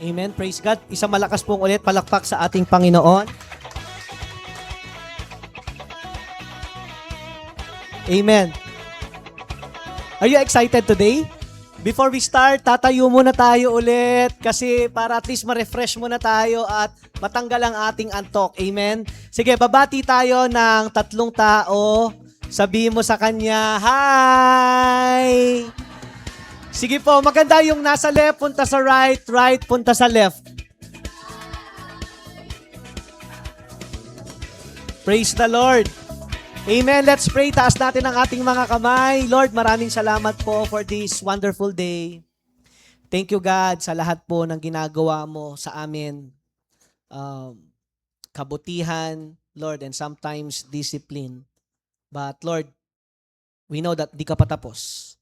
Amen. Praise God. Isang malakas pong ulit palakpak sa ating Panginoon. Amen. Are you excited today? Before we start, tatayo muna tayo ulit kasi para at least ma-refresh muna tayo at matanggal ang ating antok. Amen. Sige, babati tayo ng 3 tao. Sabihin mo sa kanya, hi! Sige po, maganda yung nasa left, punta sa right, right, punta sa left. Praise the Lord. Amen. Let's pray. Taas natin ang ating mga kamay. Lord, maraming salamat po for this wonderful day. Thank you, God, sa lahat po ng ginagawa mo sa amin. Kabutihan, Lord, and sometimes discipline. But Lord, we know that di ka patapos.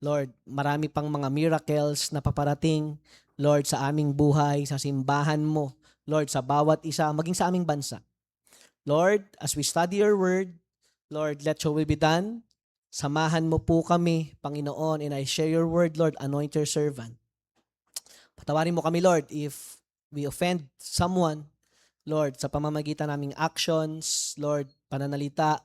Lord, marami pang mga miracles na paparating, Lord, sa aming buhay, sa simbahan mo, Lord, sa bawat isa, maging sa aming bansa. Lord, as we study your word, Lord, let your will be done. Samahan mo po kami, Panginoon, and I share your word, Lord, anoint your servant. Patawarin mo kami, Lord, if we offend someone, Lord, sa pamamagitan naming actions, Lord, pananalita,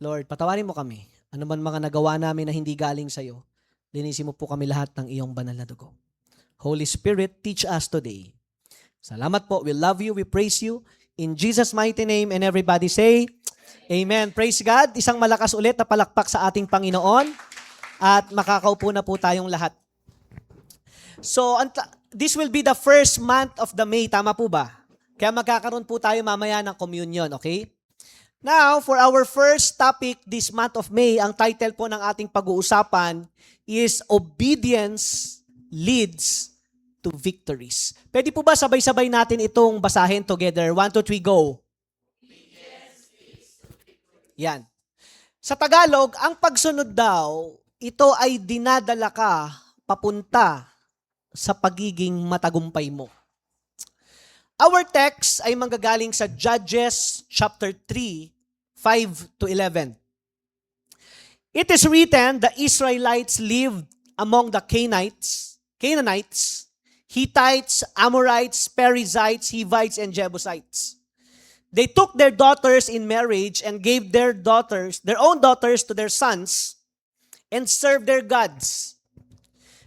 Lord, patawarin mo kami. Ano man mga nagawa namin na hindi galing sa iyo, linisin mo po kami lahat ng iyong banal na dugo. Holy Spirit, teach us today. Salamat po. We love you. We praise you. In Jesus' mighty name, and everybody say, Amen. Praise God. Isang malakas ulit na palakpak sa ating Panginoon. At makakaupo na po tayong lahat. So, this will be the first month of the May. Tama po ba? Kaya magkakaroon po tayo mamaya ng communion, okay? Now, for our first topic this month of May, ang title po ng ating pag-uusapan is Obedience Leads to Victories. Pwede po ba sabay-sabay natin itong basahin together? 1, 2, 3, go! Yan. Sa Tagalog, ang pagsunod daw, ito ay dinadala ka papunta sa pagiging matagumpay mo. Our text ay manggagaling sa Judges chapter 3, 5 to 11. It is written, the Israelites lived among the Canaanites, Hittites, Amorites, Perizzites, Hivites, and Jebusites. They took their daughters in marriage and gave their own daughters to their sons and served their gods.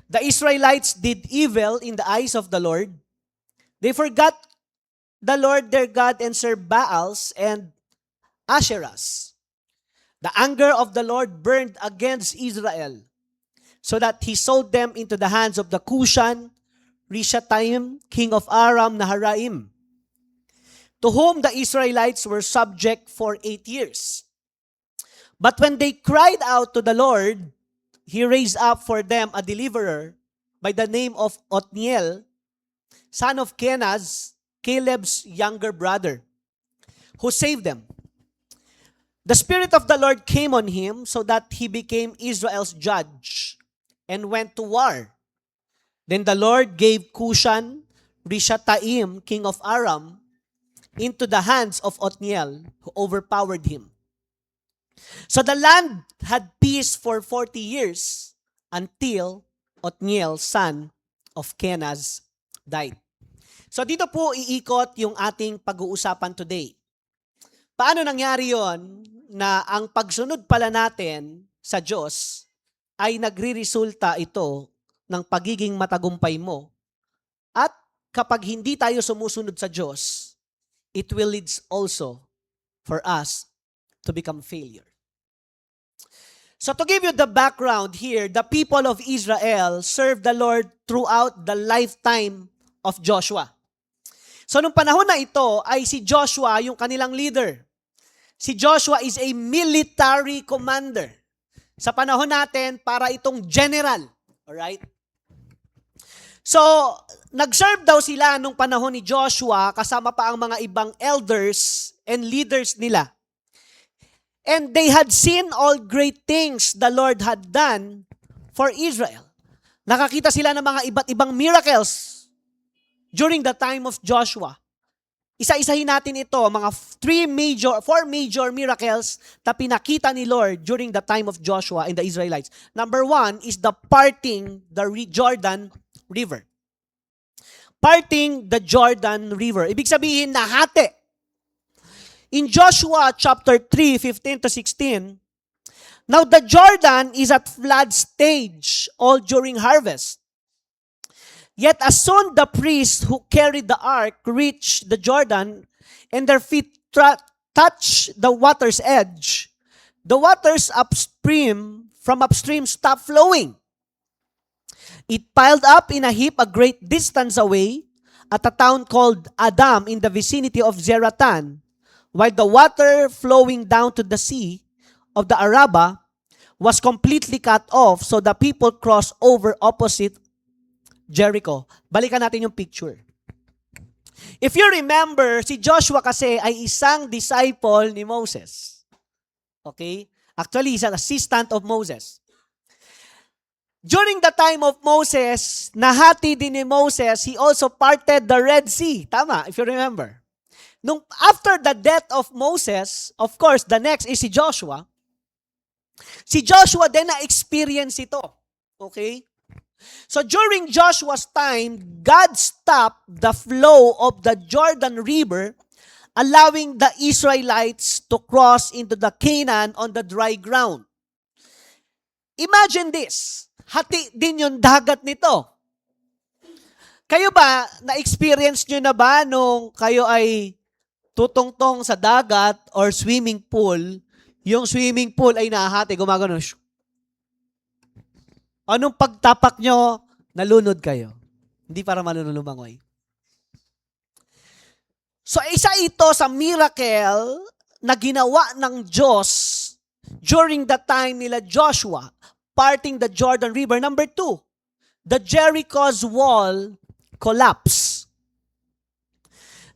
The Israelites did evil in the eyes of the Lord. They forgot the Lord their God and served Baals and Asherahs. The anger of the Lord burned against Israel, so that he sold them into the hands of the Cushan, Rishathaim, king of Aram Naharaim, to whom the Israelites were subject for 8 years. But when they cried out to the Lord, he raised up for them a deliverer by the name of Othniel, son of Kenaz, Caleb's younger brother, who saved them. The Spirit of the Lord came on him so that he became Israel's judge and went to war. Then the Lord gave Cushan, Rishathaim, king of Aram, into the hands of Othniel, who overpowered him. So the land had peace for 40 years until Othniel, son of Kenaz, died. So dito po iikot yung ating pag-uusapan today. Paano nangyari yon na ang pagsunod pala natin sa Diyos ay nagre-resulta ito ng pagiging matagumpay mo, at kapag hindi tayo sumusunod sa Diyos, it will lead also for us to become failure. So to give you the background here, the people of Israel served the Lord throughout the lifetime of Joshua. So nung panahon na ito ay si Joshua yung kanilang leader. Si Joshua is a military commander. Sa panahon natin, para itong general. Alright? So, nag-serve daw sila nung panahon ni Joshua kasama pa ang mga ibang elders and leaders nila. And they had seen all great things the Lord had done for Israel. Nakakita sila ng mga iba't ibang miracles during the time of Joshua. Isa-isahin natin ito, mga 4 major miracles na pinakita ni Lord during the time of Joshua and the Israelites. Number 1 is the parting the Jordan River. parting the Jordan River. Ibig sabihin, nahati. In Joshua chapter 3, 15 to 16, now the Jordan is at flood stage all during harvest. Yet as soon the priests who carried the ark reached the Jordan and their feet touched the water's edge, the waters from upstream stopped flowing. It piled up in a heap a great distance away at a town called Adam in the vicinity of Zeratan, while the water flowing down to the sea of the Araba was completely cut off, so the people crossed over opposite Jericho. Balikan natin yung picture. If you remember, si Joshua kasi ay isang disciple ni Moses. Okay? Actually, he's an assistant of Moses. During the time of Moses, nahati din ni Moses, he also parted the Red Sea. Tama, if you remember. After the death of Moses, of course, the next is si Joshua. Si Joshua din na-experience ito. Okay? So during Joshua's time, God stopped the flow of the Jordan River, allowing the Israelites to cross into the Canaan on the dry ground. Imagine this. Hati din yung dagat nito. Kayo ba, na-experience nyo na ba nung kayo ay tutungtong sa dagat or swimming pool, yung swimming pool ay nahati, gumagano. Anong pagtapak nyo, nalunod kayo. Hindi para malululumangoy. So isa ito sa miracle na ginawa ng Diyos during the time nila Joshua, parting the Jordan River. Number 2, the Jericho's wall collapsed.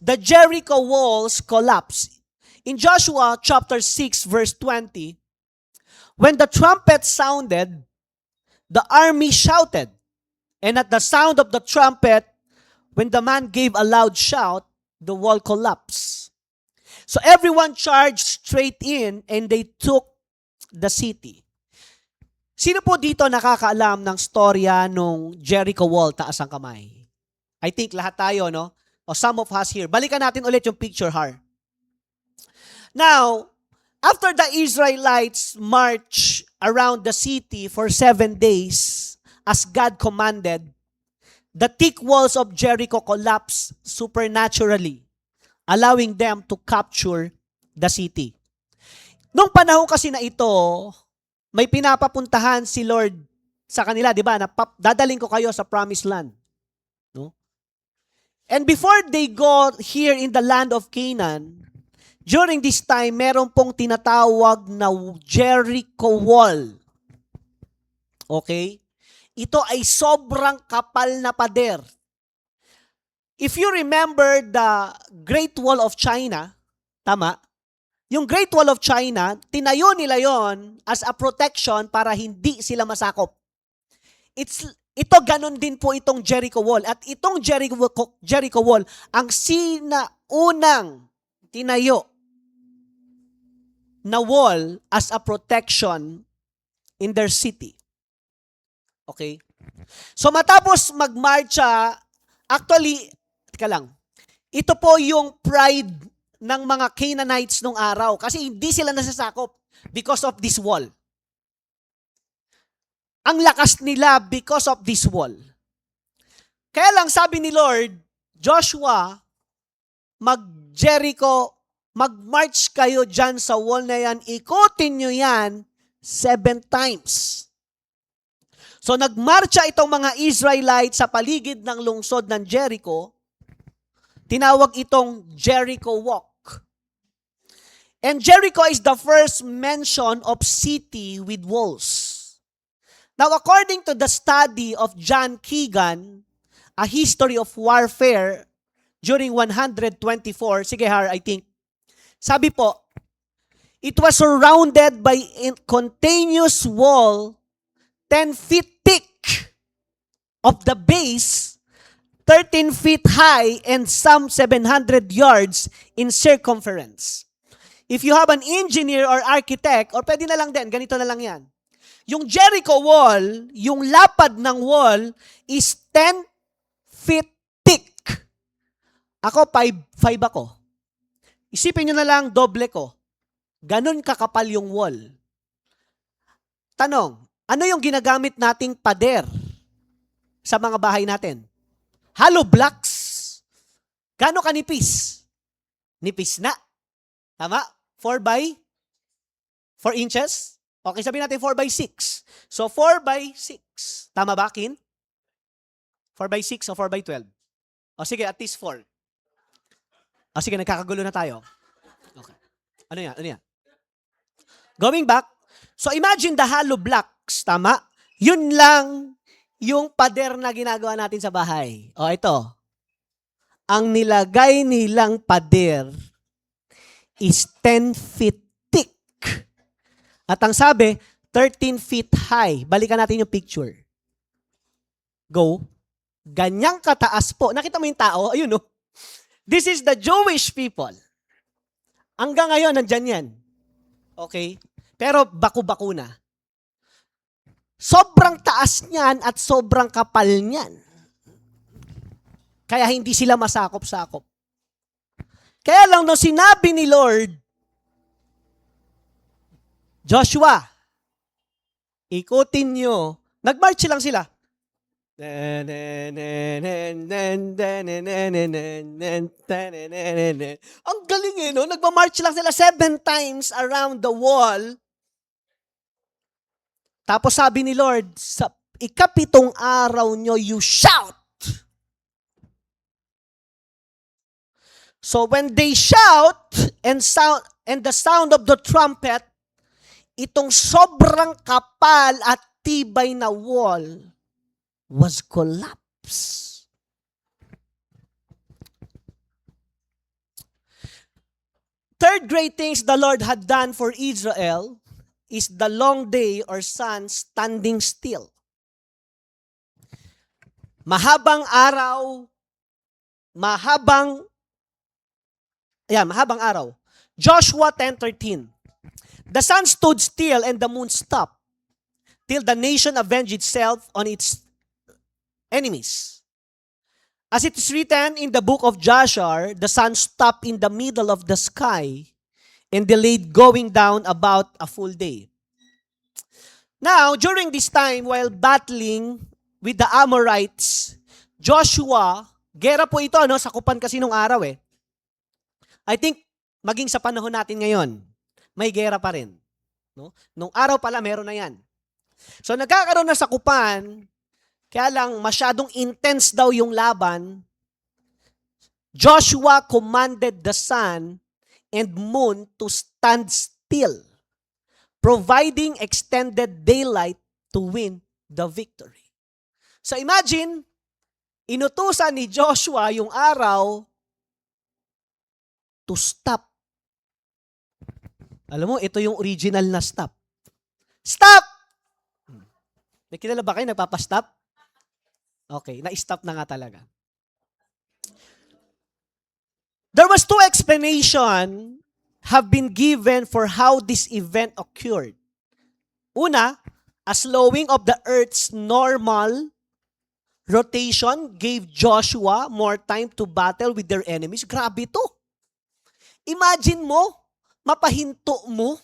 The Jericho walls collapsed. In Joshua chapter 6 verse 20, when the trumpet sounded, the army shouted, and at the sound of the trumpet, when the man gave a loud shout, the wall collapsed. So everyone charged straight in and they took the city. Sino po dito nakakaalam ng storya nung Jericho wall, taas ang kamay? I think lahat tayo, no? O some of us here. Balikan natin ulit yung picture, Har. Now, after the Israelites march around the city for 7 days, as God commanded, the thick walls of Jericho collapsed supernaturally, allowing them to capture the city. Nung panahon kasi na ito, may pinapapuntahan si Lord sa kanila, di ba? Dadaling ko kayo sa promised land. No? And before they go here in the land of Canaan, during this time, meron pong tinatawag na Jericho Wall. Okay? Ito ay sobrang kapal na pader. If you remember the Great Wall of China, tama? Yung Great Wall of China, tinayo nila yon as a protection para hindi sila masakop. Ito ganun din po itong Jericho Wall. At itong Jericho Wall, ang sinaunang tinayo na wall as a protection in their city. Okay? So matapos magmarcha, actually, tika lang, ito po yung pride ng mga Canaanites nung araw kasi hindi sila nasasakop because of this wall. Ang lakas nila because of this wall. Kaya lang sabi ni Lord, Joshua, mag-march kayo dyan sa wall na yan, ikutin nyo yan 7 times. So nagmarcha itong mga Israelites sa paligid ng lungsod ng Jericho, tinawag itong Jericho Walk. And Jericho is the first mention of city with walls. Now, according to the study of John Keegan, A History of Warfare during 124, sige Har, I think, sabi po, it was surrounded by a continuous wall 10 feet thick of the base, 13 feet high, and some 700 yards in circumference. If you have an engineer or architect, or pwede na lang din, ganito na lang yan. Yung Jericho wall, yung lapad ng wall is 10 feet thick. Ako, 5'5" ako. Isipin nyo na lang, doble ko. Ganon kakapal yung wall. Tanong, ano yung ginagamit nating pader sa mga bahay natin? Hollow blocks. Gano'n kanipis? Nipis na. Tama? 4 by 4 inches? Okay, sabihin natin 4 by 6. So, 4 by 6. Tama ba, Kin? 4 by 6 o 4 by 12? O sige, at least 4. O sige, nagkakagulo na tayo. Okay. Ano yan? Going back, so imagine the hollow blocks, tama? Yun lang yung pader na ginagawa natin sa bahay. O ito, ang nilagay nilang pader is 10 feet thick. At ang sabi, 13 feet high. Balikan natin yung picture. Go. Ganyang kataas po. Nakita mo yung tao? Ayun, no? This is the Jewish people. Hanggang ngayon, nandyan yan. Okay? Pero baku-baku na. Sobrang taas niyan at sobrang kapal niyan. Kaya hindi sila masakop-sakop. Kaya lang nung sinabi ni Lord, Joshua, ikutin nyo. Nag-march lang sila. Ang galing no? Nagma-march lang sila 7 times around the wall. Tapos sabi ni Lord, sa ikapitong araw nyo, you shout. So when they shout and the sound of the trumpet, itong sobrang kapal at tibay na wall was collapsed. Third great things the Lord had done for Israel is the long day or sun standing still. Mahabang araw, mahabang araw. Joshua 10:13. The sun stood still and the moon stopped till the nation avenged itself on its enemies. As it is written in the book of Joshua, the sun stopped in the middle of the sky and delayed going down about a full day. Now, during this time, while battling with the Amorites, Joshua, gera po ito, no? Sakupan kasi nung araw eh. I think, maging sa panahon natin ngayon, may gera pa rin. No? Nung araw pala, meron na yan. So, nagkakaroon na sakupan, kaya lang masyadong intense daw yung laban. Joshua commanded the sun and moon to stand still, providing extended daylight to win the victory. So imagine, inutusan ni Joshua yung araw to stop. Alam mo, ito yung original na stop. Stop! May kilala ba kayo nagpapastop? Okay, na-stop na nga talaga. There was 2 explanations have been given for how this event occurred. Una, a slowing of the earth's normal rotation gave Joshua more time to battle with their enemies. Grabe to. Imagine mo, mapahinto mo.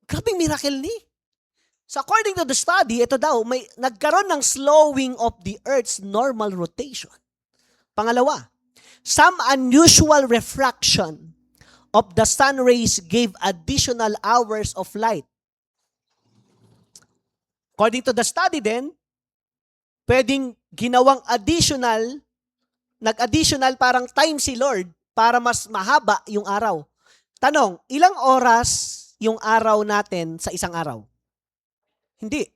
Grabing miracle ni. So according to the study, ito daw, may nagkaroon ng slowing of the earth's normal rotation. Pangalawa, some unusual refraction of the sun rays gave additional hours of light. According to the study din, pwedeng ginawang nag-additional parang time si Lord para mas mahaba yung araw. Tanong, ilang oras yung araw natin sa isang araw? Hindi.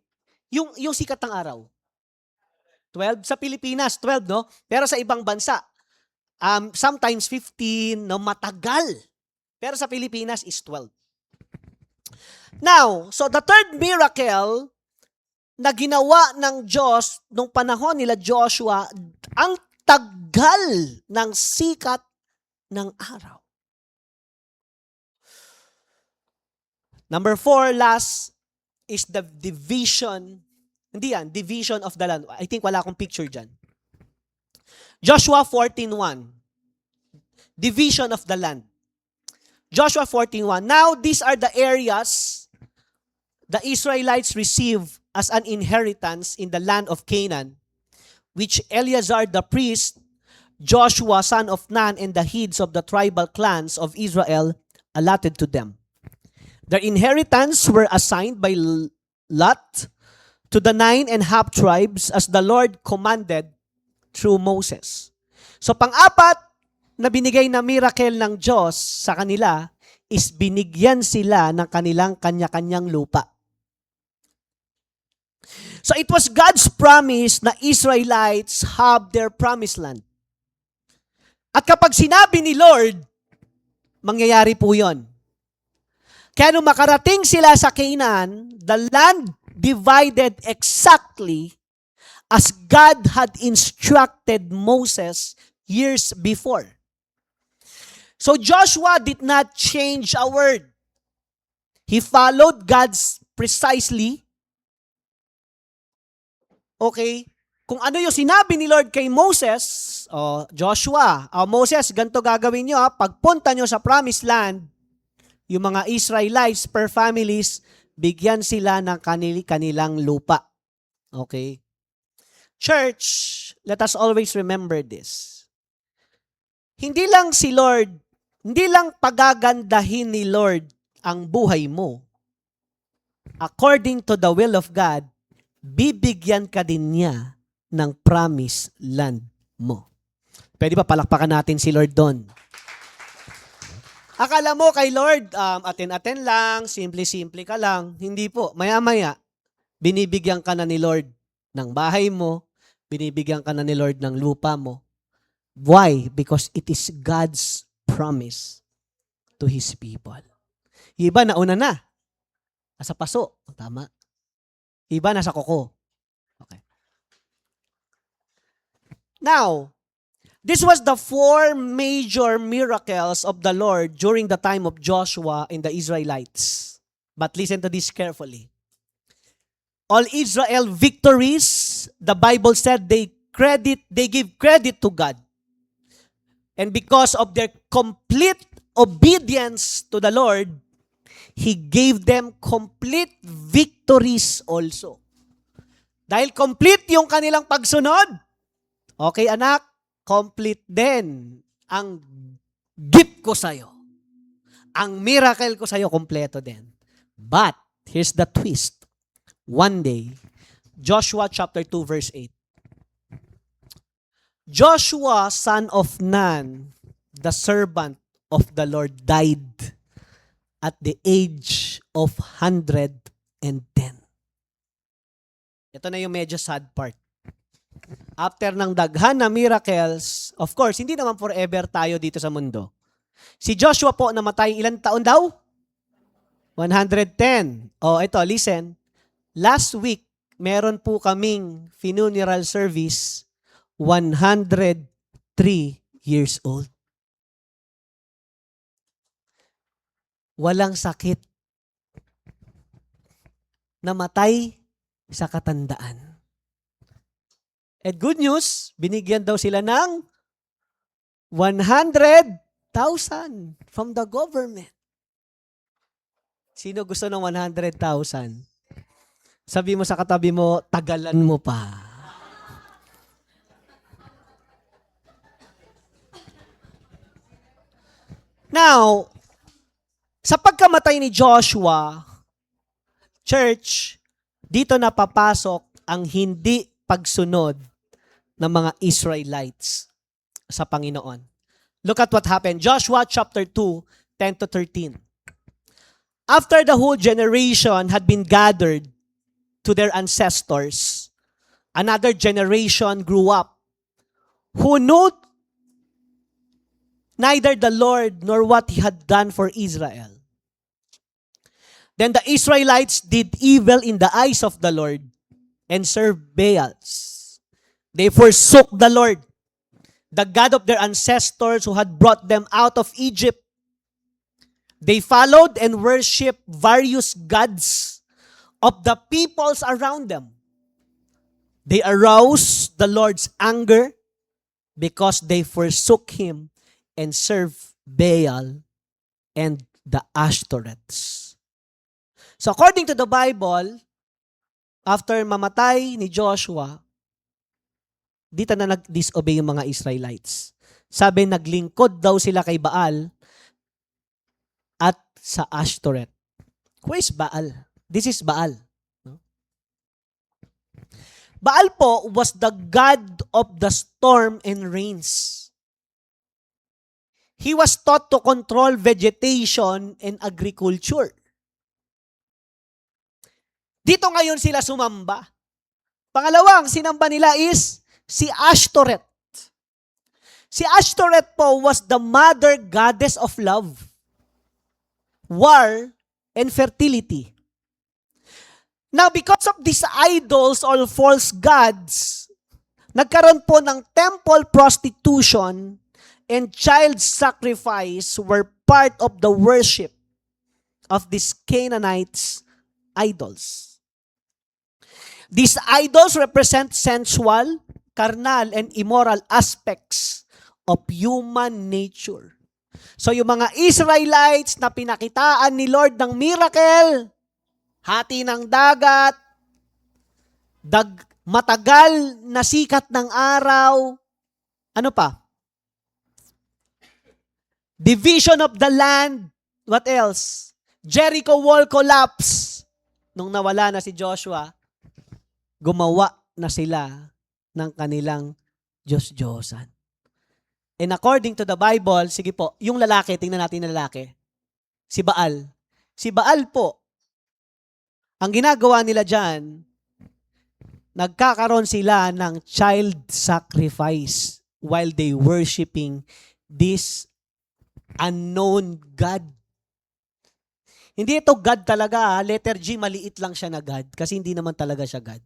Yung sikat ng araw. 12? Sa Pilipinas, 12, no? Pero sa ibang bansa, sometimes 15, no? Matagal. Pero sa Pilipinas is 12. Now, so the third miracle na ginawa ng Diyos nung panahon nila Joshua, ang tagal ng sikat ng araw. Number 4, last, is the division Hindi yan, division of the land. I think wala akong picture dyan. Joshua 14:1. Division of the land. Joshua 14:1. Now, these are the areas the Israelites receive as an inheritance in the land of Canaan, which Eleazar the priest, Joshua son of Nun, and the heads of the tribal clans of Israel allotted to them. Their inheritance were assigned by lot to the 9.5 tribes as the Lord commanded through Moses. So pang-apat na binigay na miracle ng Diyos sa kanila is binigyan sila ng kanilang kanya-kanyang lupa. So it was God's promise na Israelites have their promised land. At kapag sinabi ni Lord, mangyayari po yon. Kaya nung makarating sila sa Canaan, the land divided exactly as God had instructed Moses years before. So Joshua did not change a word. He followed God's precisely. Okay? Kung ano yung sinabi ni Lord kay Moses, Joshua, Moses, ganito gagawin nyo, pagpunta nyo sa promised land, yung mga Israelites per families, bigyan sila ng kanilang lupa. Okay? Church, let us always remember this. Hindi lang si Lord, hindi lang pagagandahin ni Lord ang buhay mo. According to the will of God, bibigyan ka din niya ng promised land mo. Pwede ba palakpakan natin si Lord doon? Akala mo kay Lord, aten-aten lang, simple-simple ka lang. Hindi po. Maya-maya, binibigyan ka na ni Lord ng bahay mo, binibigyan ka na ni Lord ng lupa mo. Why? Because it is God's promise to His people. Iba nauna na. Nasa paso. Tama. Iba nasa kuko. Okay. Now, this was the 4 major miracles of the Lord during the time of Joshua and the Israelites. But listen to this carefully. All Israel victories, the Bible said they give credit to God. And because of their complete obedience to the Lord, He gave them complete victories also. Dahil complete yung kanilang pagsunod, okay anak, complete din ang gift ko sa'yo. Ang miracle ko sa'yo, kompleto din. But, here's the twist. One day, Joshua chapter 2 verse 8. Joshua, son of Nun, the servant of the Lord, died at the age of 110. Ito na yung medyo sad part. After ng daghan na miracles, of course, hindi naman forever tayo dito sa mundo. Si Joshua po namatay ilang taon daw? 110. Ito, listen. Last week, meron po kaming funeral service, 103 years old. Walang sakit. Namatay sa katandaan. And good news, binigyan daw sila ng 100,000 from the government. Sino gusto ng 100,000? Sabi mo sa katabi mo, tagalan mo pa. Now, sa pagkamatay ni Joshua, church, dito na papasok ang hindi pagsunod ng mga Israelites sa Panginoon. Look at what happened. Joshua chapter 2, 10 to 13. After the whole generation had been gathered to their ancestors, another generation grew up who knew neither the Lord nor what He had done for Israel. Then the Israelites did evil in the eyes of the Lord and served Baals. They forsook the Lord, the God of their ancestors who had brought them out of Egypt. They followed and worshiped various gods of the peoples around them. They aroused the Lord's anger because they forsook Him and served Baal and the Ashtoreths. So according to the Bible, after mamatay ni Joshua, dito na nag-disobey yung mga Israelites. Sabi, naglingkod daw sila kay Baal at sa Ashtoreth. Who is Baal? This is Baal. No? Baal po was the god of the storm and rains. He was taught to control vegetation and agriculture. Dito ngayon sila sumamba. Pangalawang sinamba nila is si Ashtoreth. Si Ashtoreth po was the mother goddess of love, war, and fertility. Now, because of these idols or false gods, nagkaroon po ng temple prostitution and child sacrifice were part of the worship of these Canaanites idols. These idols represent sensual, carnal, and immoral aspects of human nature. So yung mga Israelites na pinakitaan ni Lord ng miracle, hati ng dagat, matagal na sikat ng araw, ano pa? Division of the land, what else? Jericho wall collapse. Nung nawala na si Joshua, gumawa na sila ng kanilang Diyos-Diyosan. And according to the Bible, sige po, yung lalaki, tingnan natin yung lalaki. Si Baal. Si Baal po, ang ginagawa nila dyan, nagkakaroon sila ng child sacrifice while they worshiping this unknown God. Hindi ito God talaga, letter G, maliit lang siya na God kasi hindi naman talaga siya God.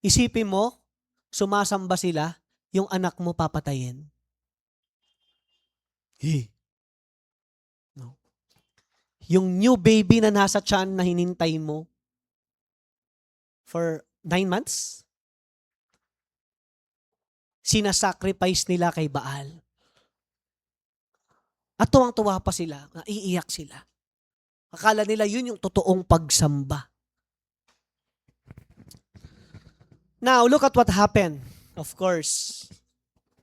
Isipin mo, sumasamba sila, yung anak mo papatayin. No. Yung new baby na nasa tiyan na hinintay mo for 9 months, sinasacrifice nila kay Baal. At tuwang-tuwa pa sila, naiiyak sila. Akala nila yun yung totoong pagsamba. Now, look at what happened. Of course,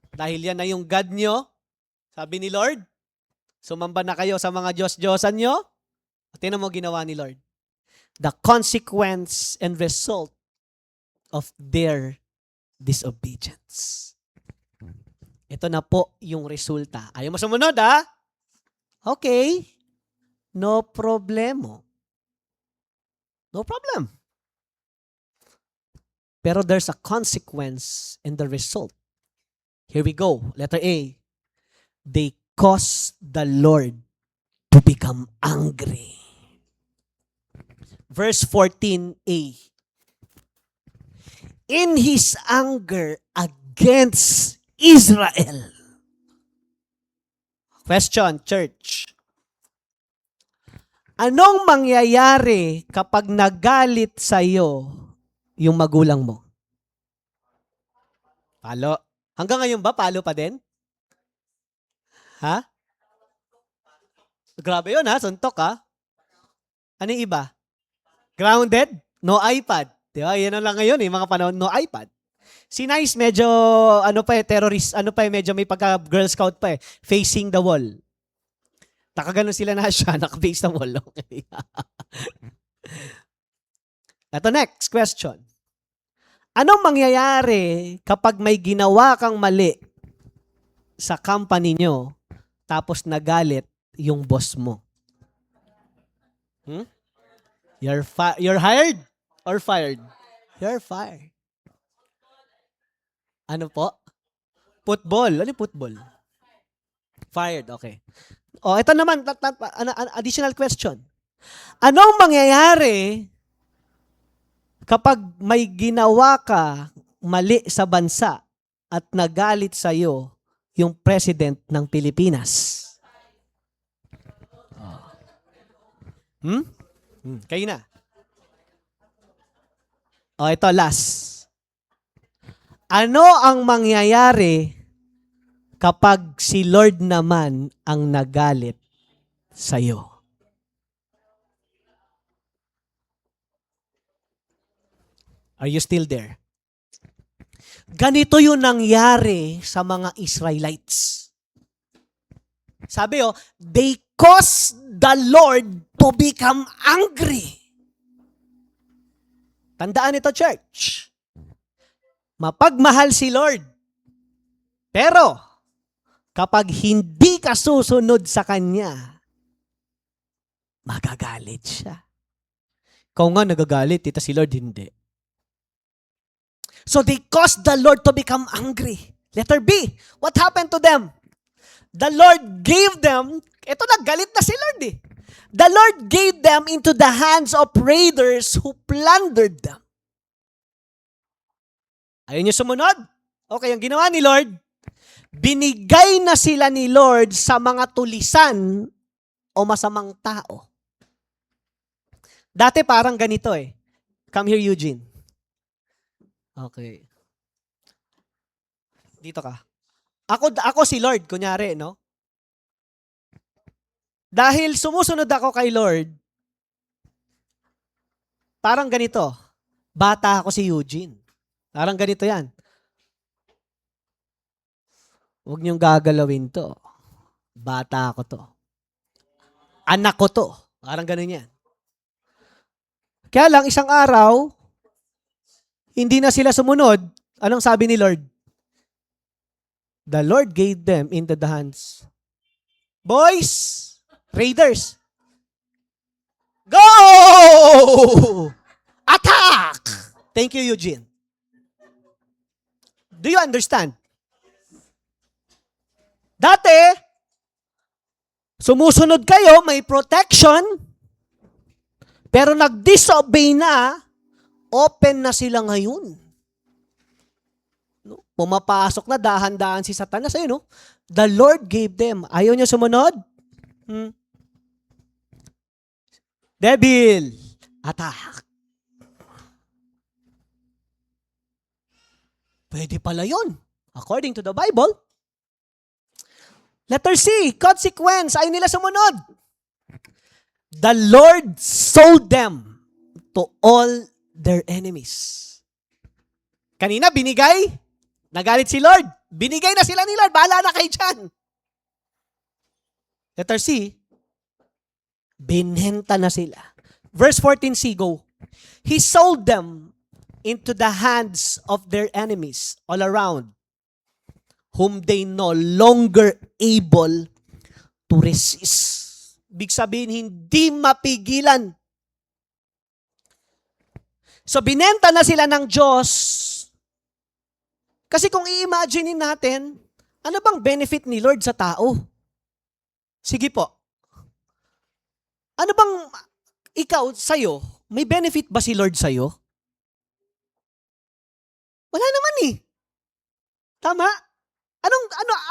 dahil yan na yung God nyo, sabi ni Lord, sumamba na kayo sa mga Diyos-Diyosan nyo. At tingnan mo ginawa ni Lord. The consequence and result of their disobedience. Ito na po yung resulta. Ayaw mo sumunod, ha? Okay. No problemo. No problem. Pero there's a consequence in the result. Here we go. Letter A. They caused the Lord to become angry. Verse 14a. In His anger against Israel. Question, church. Anong mangyayari kapag nagalit sa'yo yung magulang mo? Palo. Hanggang ngayon ba, palo pa din? Ha? Grabe yun ha, suntok ha. Ano yung iba? Grounded? No iPad. Diba? Yan lang ngayon mga panahon, no iPad. Si Nice medyo, terrorist, medyo may pagka-Girl Scout pa eh. Facing the wall. Nakaganon sila na siya, naka-face the wall. Okay. Ito next question. Anong mangyayari kapag may ginawa kang mali sa company nyo tapos nagalit yung boss mo? You're hired or fired? You're fired. Ano po? Football. Ano yung football? Fired, okay. O, ito naman, additional question. Anong mangyayari kapag may ginawa ka mali sa bansa at nagalit sa'yo yung president ng Pilipinas? Kayo na. O, ito last. Ano ang mangyayari kapag si Lord naman ang nagalit sa'yo? Are you still there? Ganito yung nangyari sa mga Israelites. Sabi they caused the Lord to become angry. Tandaan ito, church. Mapagmahal si Lord. Pero, kapag hindi ka susunod sa Kanya, magagalit siya. Ikaw nga nagagalit, si Lord hindi. So they caused the Lord to become angry. Letter B, what happened to them? The Lord gave them, ito naggalit na si Lord eh. The Lord gave them into the hands of raiders who plundered them. Ayun yung sumunod. Okay, ang ginawa ni Lord, binigay na sila ni Lord sa mga tulisan o masamang tao. Dati parang ganito eh. Come here, Eugene. Okay. Dito ka. Ako si Lord, kunyari, no? Dahil sumusunod ako kay Lord, parang ganito. Bata ako si Eugene. Parang ganito yan. Huwag niyong gagalawin to. Bata ako to. Anak ko to. Parang ganun yan. Kaya lang, isang araw, hindi na sila sumunod. Anong sabi ni Lord? The Lord gave them into the hands. Boys, raiders, go! Attack! Thank you, Eugene. Do you understand? Dati, sumusunod kayo, may protection, pero nag-disobey na, open na sila ngayon. No? Pumapasok na, dahan-dahan si Satanas. Ayun, no? The Lord gave them. Ayaw niyo sumunod? Devil, attack. Pwede pala yun. According to the Bible. Letter C, consequence. Ayaw nila sumunod. The Lord sold them to all their enemies. Kanina, binigay. Nagalit si Lord. Binigay na sila ni Lord. Bahala na kayo dyan. Letter C, binhenta na sila. Verse 14c, go. He sold them into the hands of their enemies all around, whom they no longer able to resist. Big sabihin, hindi mapigilan. So, binenta na sila ng Diyos. Kasi kung i-imagine natin, ano bang benefit ni Lord sa tao? Sige po. Ano bang ikaw, sa'yo, may benefit ba si Lord sa'yo? Wala naman eh. Tama?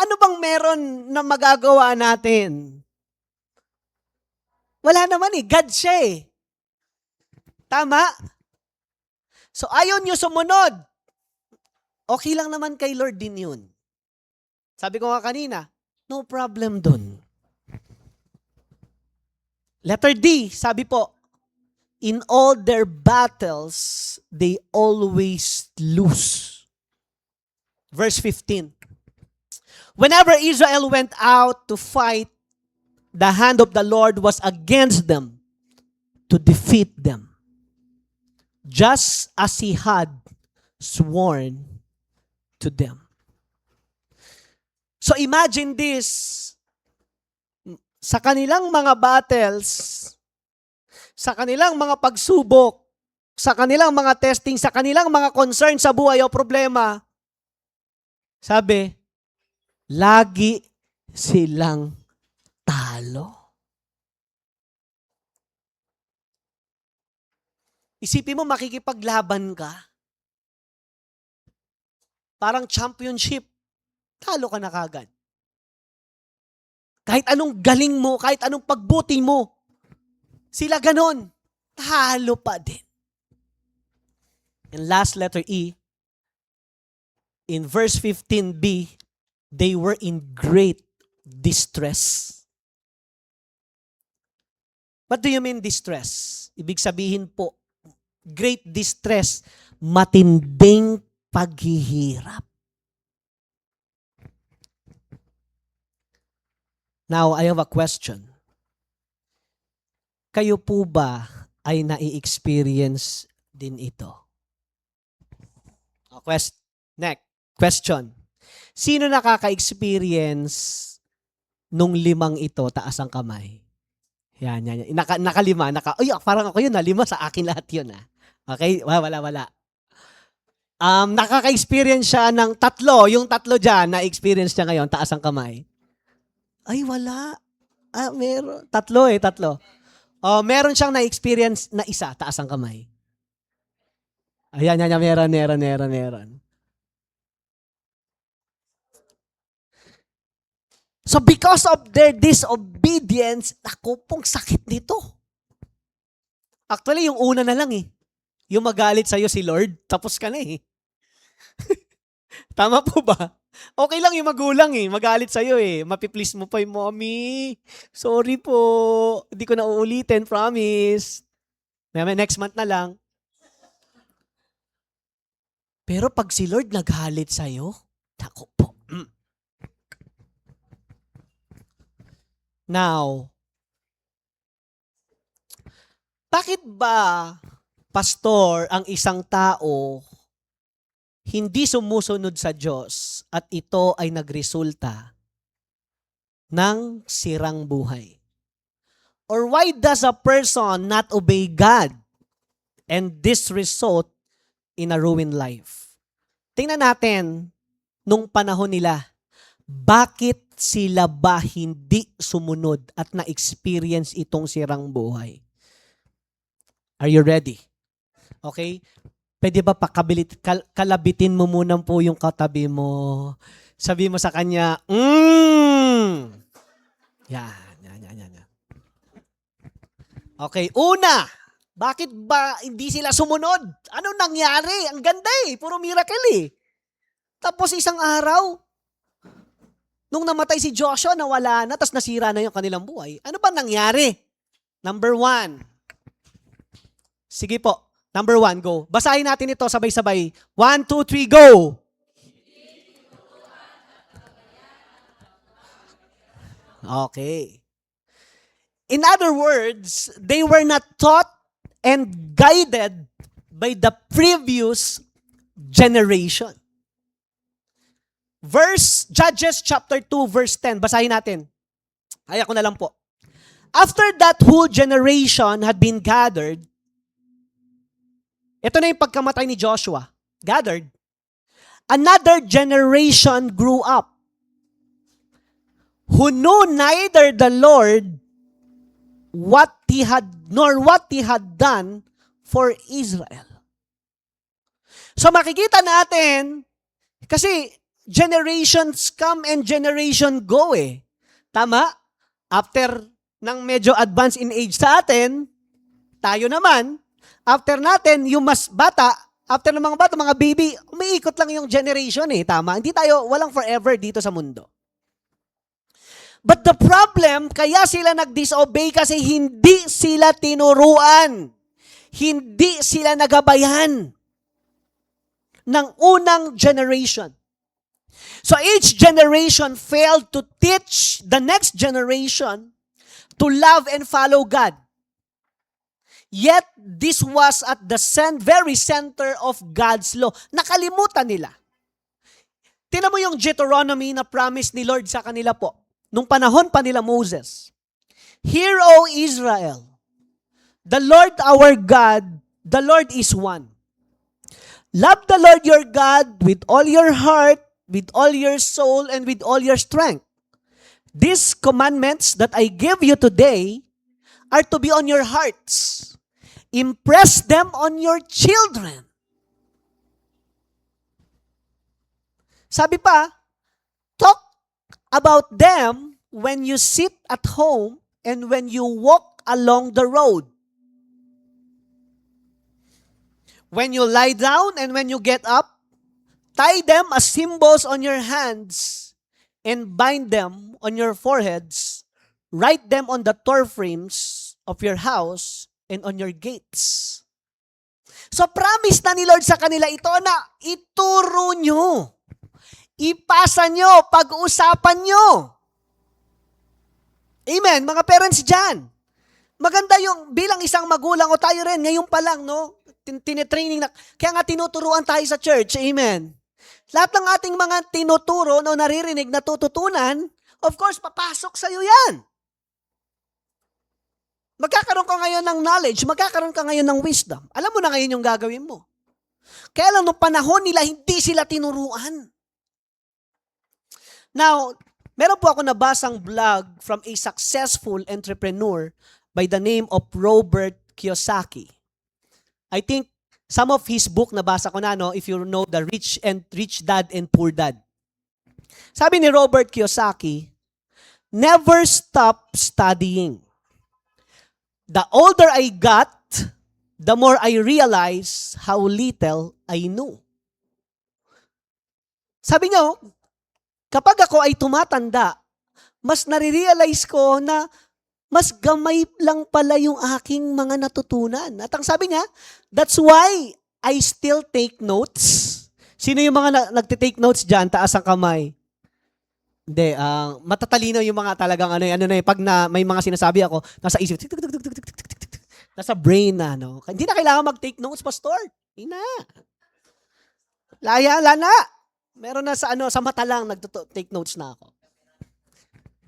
Ano bang meron na magagawa natin? Wala naman eh. God siya eh. Tama? So ayaw nyo sumunod. Okay lang naman kay Lord din yun. Sabi ko nga kanina, no problem dun. Letter D, sabi po, in all their battles, they always lose. Verse 15. Whenever Israel went out to fight, the hand of the Lord was against them to defeat them, just as He had sworn to them. So imagine this, sa kanilang mga battles, sa kanilang mga pagsubok, sa kanilang mga testing, sa kanilang mga concern sa buhay o problema, sabi, lagi silang talo. Isipin mo, makikipaglaban ka. Parang championship. Talo ka na kagad. Kahit anong galing mo, kahit anong pagbuti mo, sila ganon. Talo pa din. And last letter E, in verse 15b, they were in great distress. What do you mean distress? Ibig sabihin po, great distress, matinding paghihirap. Now, I have a question. Kayo po ba ay nai-experience din ito? Next question. Sino nakaka-experience nung 5 ito? Taas ang kamay. Yan. Nakalima. Parang ako yun, 5 sa akin lahat yun. Okay? Wala. Nakaka-experience siya ng 3. Yung 3 dyan, na-experience niya ngayon, taas ang kamay. Ay, wala. Meron. 3. Meron siyang na-experience na 1, taas ang kamay. Ayan, meron. So because of their disobedience, ako pong sakit nito. Actually, yung una na lang yung magalit sa'yo si Lord, tapos ka na Tama po ba? Okay lang yung magulang magalit sa'yo Mapiplease mo pa yung mommy. Sorry po, hindi ko na uulitin, promise. Next month na lang. Pero pag si Lord naghalit sa'yo, ako po. Now, bakit ba, pastor, ang isang tao hindi sumusunod sa Diyos at ito ay nagresulta ng sirang buhay? Or why does a person not obey God and this result in a ruined life? Tingnan natin nung panahon nila, bakit sila ba hindi sumunod at na-experience itong sirang buhay? Are you ready? Okay? Pwede ba kalabitin mo muna po yung katabi mo? Sabi mo sa kanya, Yan. Okay, una, bakit ba hindi sila sumunod? Anong nangyari? Ang ganda puro miracle Tapos isang araw, nung namatay si Joshua, nawala na, tapos nasira na yung kanilang buhay. Ano ba nangyari? Number 1. Sige po. Number 1, go. Basahin natin ito sabay-sabay. 1, 2, 3, go! Okay. In other words, they were not taught and guided by the previous generation. Judges chapter 2, verse 10. Basahin natin. Ay, ako na lang po. After that whole generation had been gathered, ito na yung pagkamatay ni Joshua. Gathered. Another generation grew up who knew neither the Lord nor what He had done for Israel. So makikita natin, kasi generations come and generation go Tama? After ng medyo advanced in age sa atin, tayo naman, after natin, yung mas bata, after ng mga bata, mga baby, umiikot lang yung generation Tama? Hindi tayo, walang forever dito sa mundo. But the problem, kaya sila nag-disobey kasi hindi sila tinuruan. Hindi sila nagabayan ng unang generation. So each generation failed to teach the next generation to love and follow God. Yet, this was at the very center of God's law. Nakalimutan nila. Tingnan mo yung Deuteronomy na promise ni Lord sa kanila po. Nung panahon pa nila Moses. Hear, O Israel, the Lord our God, the Lord is one. Love the Lord your God with all your heart, with all your soul, and with all your strength. These commandments that I give you today are to be on your hearts. Impress them on your children. Sabi pa, talk about them when you sit at home and when you walk along the road. When you lie down and when you get up, Tie them as symbols on your hands and bind them on your foreheads. Write them on the door frames of your house and on your gates. So promise na ni Lord sa kanila ito na ituro nyo. Ipasa nyo, pag-uusapan nyo. Amen, mga parents dyan. Maganda yung bilang isang magulang o tayo rin, ngayon pa lang, no? Tinitraining na. Kaya nga tinuturuan tayo sa church. Amen. Lahat ng ating mga tinuturo no, naririnig, natututunan, of course, papasok sa'yo yan. Magkakaroon ka ngayon ng knowledge, magkakaroon ka ngayon ng wisdom. Alam mo na ngayon yung gagawin mo. Kaya lang, noong panahon nila, hindi sila tinuruan. Now, meron po ako nabasang blog from a successful entrepreneur by the name of Robert Kiyosaki. I think some of his book nabasa ko na, no, if you know the Rich Dad and Poor Dad. Sabi ni Robert Kiyosaki, never stop studying. The older I got, the more I realized how little I knew. Sabi niya, kapag ako ay tumatanda, mas nare-realize ko na mas gamay lang pala yung aking mga natutunan. At ang sabi niya, that's why I still take notes. Sino yung mga nagte-take notes dyan? Taas ang kamay. Hindi, matatalino yung mga talagang pag may mga sinasabi ako, nasa isip, nasa brain na, no? Hindi na kailangan mag-take notes, pastor. Hindi na. Lana. Meron na sa mata lang, nag-take notes na ako.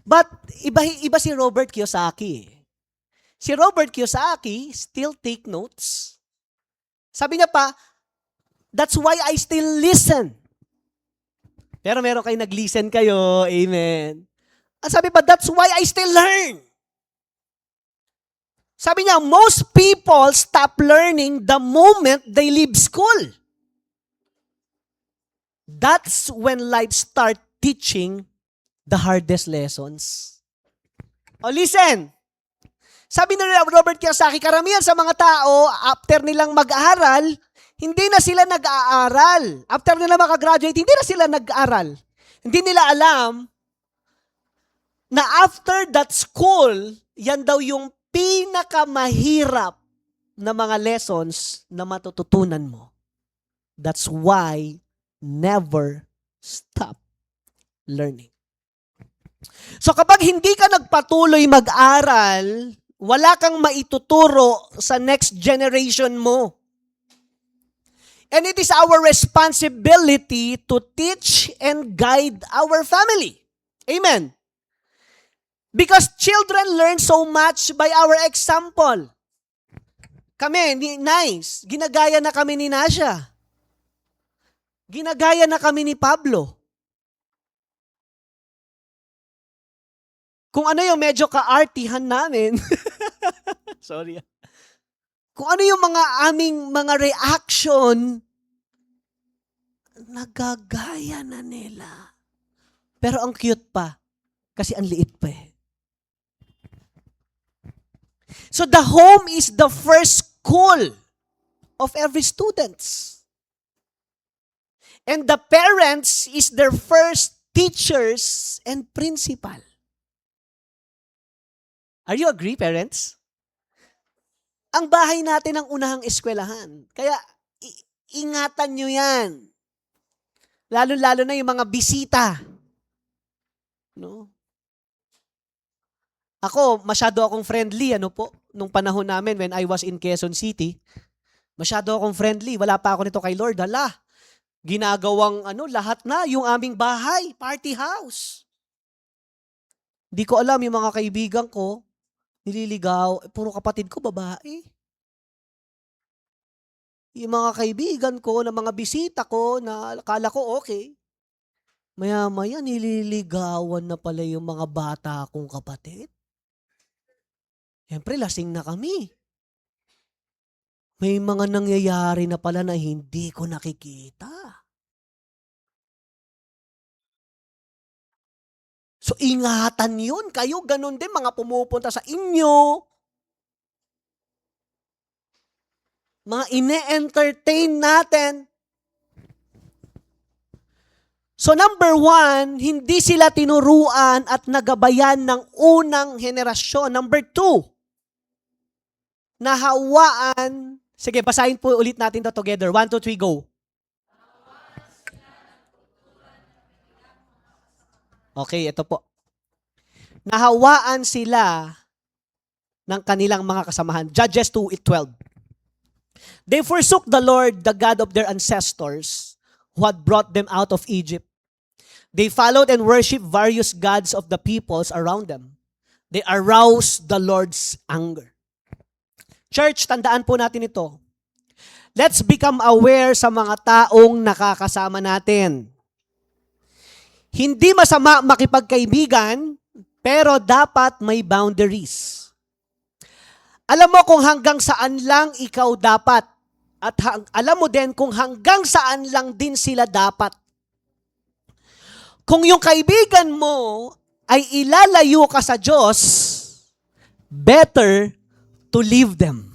But, iba si Robert Kiyosaki. Si Robert Kiyosaki still take notes. Sabi niya pa, that's why I still listen. Pero meron kayo nag-listen kayo, amen. Ang sabi pa, that's why I still learn. Sabi niya, most people stop learning the moment they leave school. That's when life start teaching the hardest lessons. O listen, sabi ni Robert Kiyosaki, karamihan sa mga tao, after nilang mag-aaral, hindi na sila nag-aaral. After nila makagraduate, hindi na sila nag-aaral. Hindi nila alam na after that school, yan daw yung pinakamahirap na mga lessons na matututunan mo. That's why never stop learning. So kapag hindi ka nagpatuloy mag-aral, wala kang maituturo sa next generation mo. And it is our responsibility to teach and guide our family. Amen. Because children learn so much by our example. Kami, nice, ginagaya na kami ni Nasha. Ginagaya na kami ni Pablo. Kung ano yung medyo ka-artihan namin, sorry. Kung ano yung aming mga reaction, nagagaya na nila. Pero ang cute pa, kasi ang liit pa eh. So the home is the first school of every students. And the parents is their first teachers and principal. Are you agree, parents? Ang bahay natin ang unahang eskwelahan. Kaya, ingatan nyo yan. Lalo-lalo na yung mga bisita. No? Ako, masyado akong friendly, nung panahon namin when I was in Quezon City, masyado akong friendly. Wala pa ako nito kay Lord. Ginagawang lahat na, yung aming bahay, party house. Di ko alam, yung mga kaibigan ko, nililigaw, puro kapatid ko, babae. Yung mga kaibigan ko, na mga bisita ko, na akala ko okay. Maya-maya, nililigawan na pala yung mga bata kong kapatid. Siyempre, lasing na kami. May mga nangyayari na pala na hindi ko nakikita. So, ingatan yun. Kayo, ganun din, mga pumupunta sa inyo. Mga ine-entertain natin. So number one, hindi sila tinuruan at nagabayan ng unang henerasyon. Number two, nahawaan. Sige, basahin po ulit natin to together. 1, 2, 3, go. Okay, ito po. Nahawaan sila ng kanilang mga kasamahan. Judges 2:12. They forsook the Lord, the God of their ancestors, who had brought them out of Egypt. They followed and worshipped various gods of the peoples around them. They aroused the Lord's anger. Church, tandaan po natin ito. Let's become aware sa mga taong nakakasama natin. Hindi masama makipagkaibigan, pero dapat may boundaries. Alam mo kung hanggang saan lang ikaw dapat. At alam mo din kung hanggang saan lang din sila dapat. Kung yung kaibigan mo ay ilalayo ka sa Diyos, better to leave them.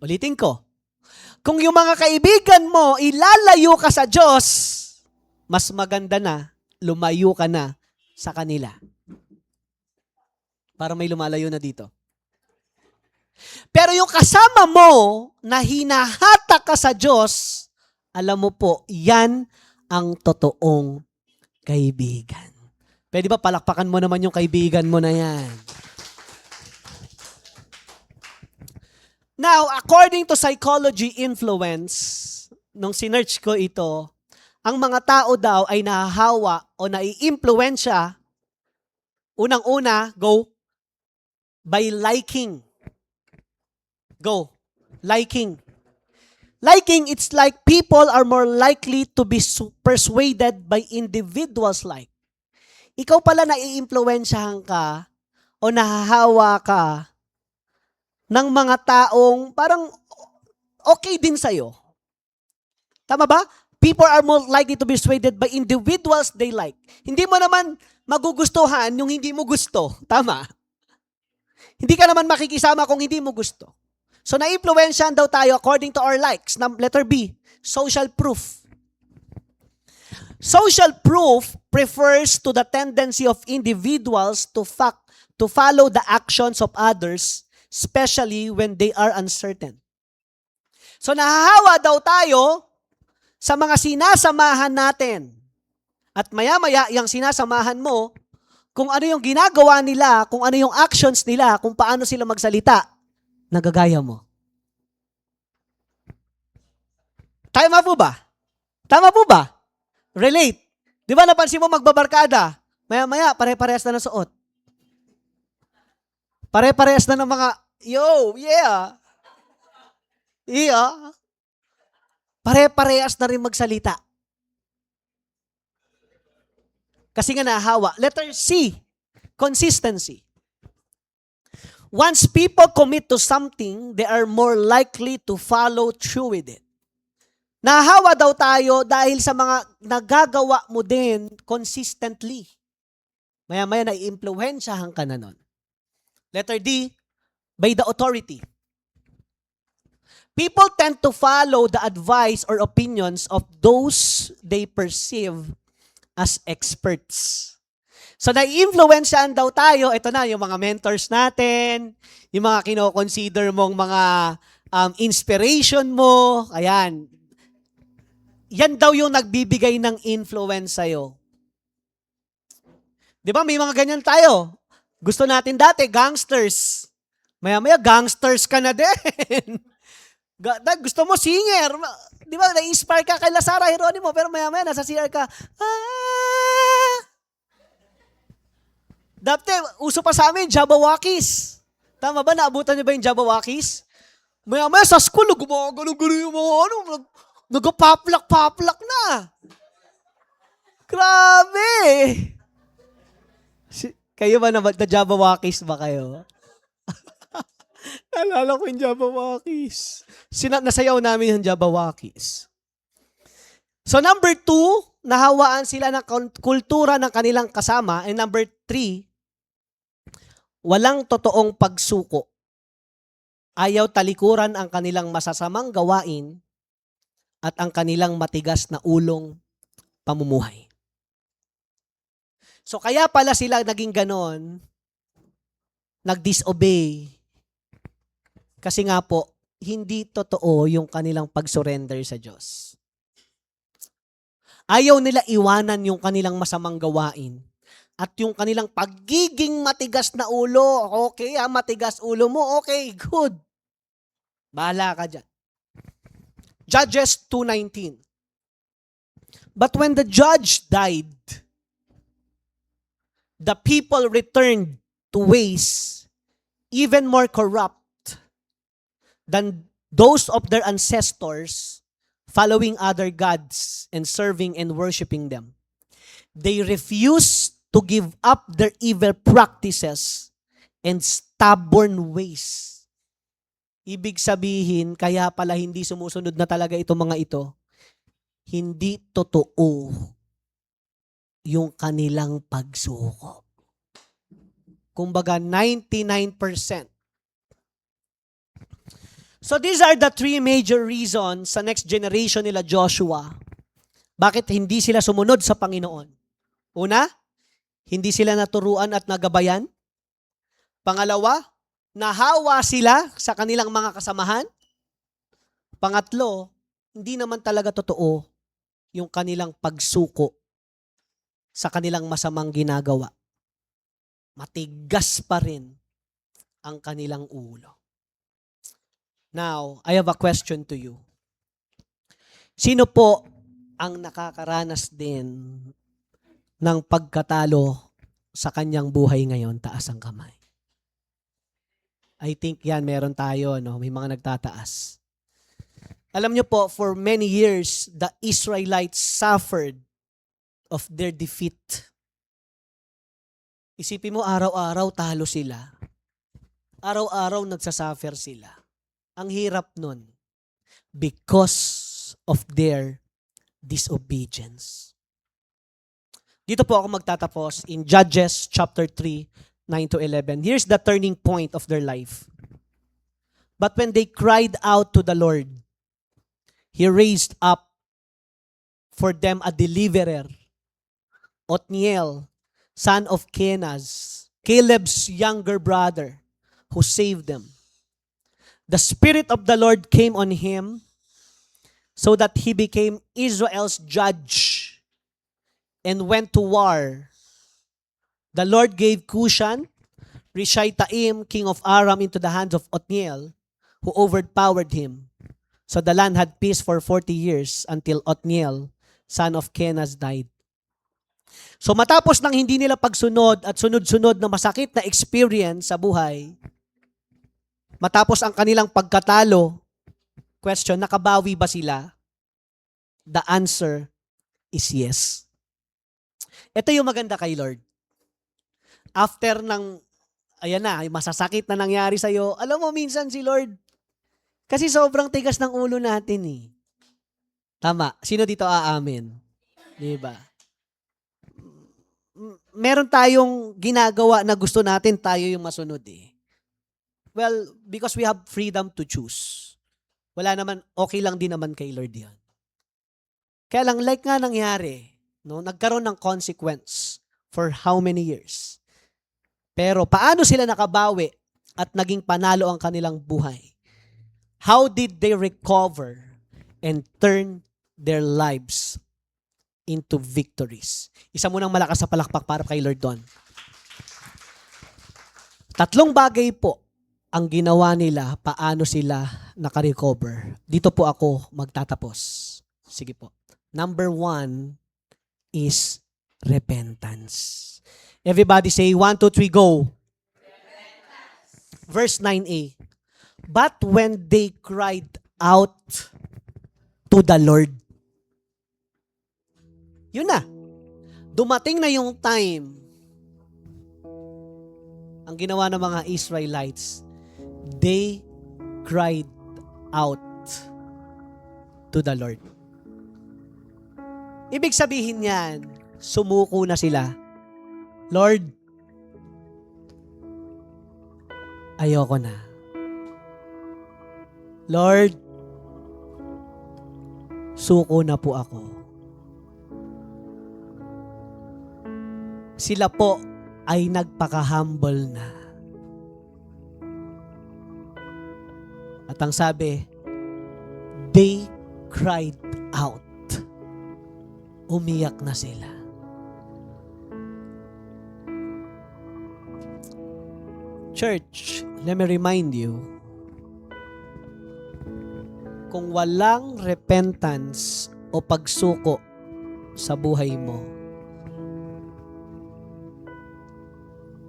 Ulitin ko. Kung yung mga kaibigan mo ilalayo ka sa Diyos, mas maganda na lumayo ka na sa kanila. Para may lumalayo na dito. Pero yung kasama mo na hinahatak ka sa Diyos, alam mo po, yan ang totoong kaibigan. Pwede ba palakpakan mo naman yung kaibigan mo na yan? Now, according to psychology influence, nung sinearch ko ito, ang mga tao daw ay nahahawa o nai-impluwensya, unang-una, go, by liking. Go. Liking. Liking, it's like people are more likely to be persuaded by individuals like. Ikaw pala nai-impluwensyahan ka o nahahawa ka ng mga taong parang okay din sa'yo. Tama ba? People are more likely to be persuaded by individuals they like. Hindi mo naman magugustuhan yung hindi mo gusto. Tama? Hindi ka naman makikisama kung hindi mo gusto. So, na-influensyahan daw tayo according to our likes. Letter B, social proof. Social proof refers to the tendency of individuals to follow the actions of others, especially when they are uncertain. So, nahahawa daw tayo sa mga sinasamahan natin. At maya-maya, yung sinasamahan mo, kung ano yung ginagawa nila, kung ano yung actions nila, kung paano sila magsalita, nagagaya mo. Tama po ba? Tama po ba? Relate. Di ba napansin mo magbabarkada? Maya-maya, pare-parehas na ng suot. Pare-parehas na ng mga, yo, yeah. Yeah. Pare-parehas na rin magsalita. Kasi nga nahahawa. Letter C, consistency. Once people commit to something, they are more likely to follow through with it. Nahahawa daw tayo dahil sa mga nagagawa mo din consistently. Maya-maya nai-impluwensyahan ka na nun. Letter D, by the authority. People tend to follow the advice or opinions of those they perceive as experts. So, nai-influensyahan daw tayo, ito na, yung mga mentors natin, yung mga kino-consider mong mga inspiration mo, ayan. Yan daw yung nagbibigay ng influence sa'yo. Di ba, may mga ganyan tayo. Gusto natin dati, gangsters. Maya-maya, gangsters ka na din. Gusto mo singer. Di ba, na-inspire ka kay Lazara Geronimo, pero maya-maya, nasa CR ka, Dati, uso pa sa amin, Jabawakis. Tama ba? Naabutan niyo ba yung Jabawakis? Maya-maya sa school, gumagano-gano yung mga nagapaplak-paplak na. Grabe! Kayo ba na Jabawakis ba kayo? Naalala ko yung Jabawakis. Nasayaw namin yung Jabawakis. So number 2, nahawaan sila ng kultura ng kanilang kasama. And number 3, walang totoong pagsuko. Ayaw talikuran ang kanilang masasamang gawain at ang kanilang matigas na ulong pamumuhay. So kaya pala sila naging ganon, nag-disobey. Kasi nga po, hindi totoo yung kanilang pag-surrender sa Diyos. Ayaw nila iwanan yung kanilang masamang gawain. At yung kanilang pagiging matigas na ulo, okay matigas ulo mo, okay, good. Bahala ka dyan. Judges 2:19. But when the judge died, the people returned to ways even more corrupt than those of their ancestors, following other gods and serving and worshiping them. They refused to give up their evil practices and stubborn ways. Ibig sabihin, kaya pala hindi sumusunod na talaga itong mga ito, hindi totoo yung kanilang pagsuko. Kumbaga, 99%. So these are the three major reasons sa next generation nila Joshua, bakit hindi sila sumunod sa Panginoon. Una, hindi sila naturuan at nagabayan. Pangalawa, nahawa sila sa kanilang mga kasamahan. Pangatlo, hindi naman talaga totoo yung kanilang pagsuko sa kanilang masamang ginagawa. Matigas pa rin ang kanilang ulo. Now, I have a question to you. Sino po ang nakakaranas din ng pagkatalo sa kanyang buhay ngayon? Taas ang kamay. I think yan, meron tayo, no? May mga nagtataas. Alam niyo po, for many years, the Israelites suffered of their defeat. Isipin mo, araw-araw talo sila. Araw-araw nagsasuffer sila. Ang hirap nun because of their disobedience. Dito po ako magtatapos in Judges chapter 3, 9-11. Here's the turning point of their life. But when they cried out to the Lord, He raised up for them a deliverer, Othniel, son of Kenaz, Caleb's younger brother, who saved them. The Spirit of the Lord came on him so that he became Israel's judge and went to war. The Lord gave Cushan, Rishaitaim, king of Aram, into the hands of Othniel, who overpowered him. So the land had peace for 40 years until Othniel, son of Kenaz, died. So matapos ng hindi nila pagsunod at sunod-sunod na masakit na experience sa buhay, matapos ang kanilang pagkatalo, question, nakabawi ba sila? The answer is yes. Ito yung maganda kay Lord. After ng, ayan na, masasakit na nangyari sa'yo, alam mo minsan si Lord, kasi sobrang tigas ng ulo natin eh. Tama. Sino dito aamin? Diba? Meron tayong ginagawa na gusto natin, tayo yung masunod eh. Well, because we have freedom to choose. Wala naman, okay lang din naman kay Lord yan. Kaya lang, like nga nangyari, no, nagkaroon ng consequence for how many years. Pero paano sila nakabawi at naging panalo ang kanilang buhay? How did they recover and turn their lives into victories? Isa munang malakas sa palakpak para kay Lord doon. 3 bagay po ang ginawa nila, paano sila nakarecover. Dito po ako magtatapos. Sige po. Number 1 is repentance. Everybody say 1, 2, 3, go. Repentance. Verse 9a. But when they cried out to the Lord. Yun na. Dumating na yung time. Ang ginawa ng mga Israelites, they cried out to the Lord. Ibig sabihin yan, sumuko na sila. Lord, ayoko na. Lord, suko na po ako. sila po ay nagpaka-humble na. At ang sabi, they cried out. Umiyak na sila. Church, let me remind you, kung walang repentance o pagsuko sa buhay mo,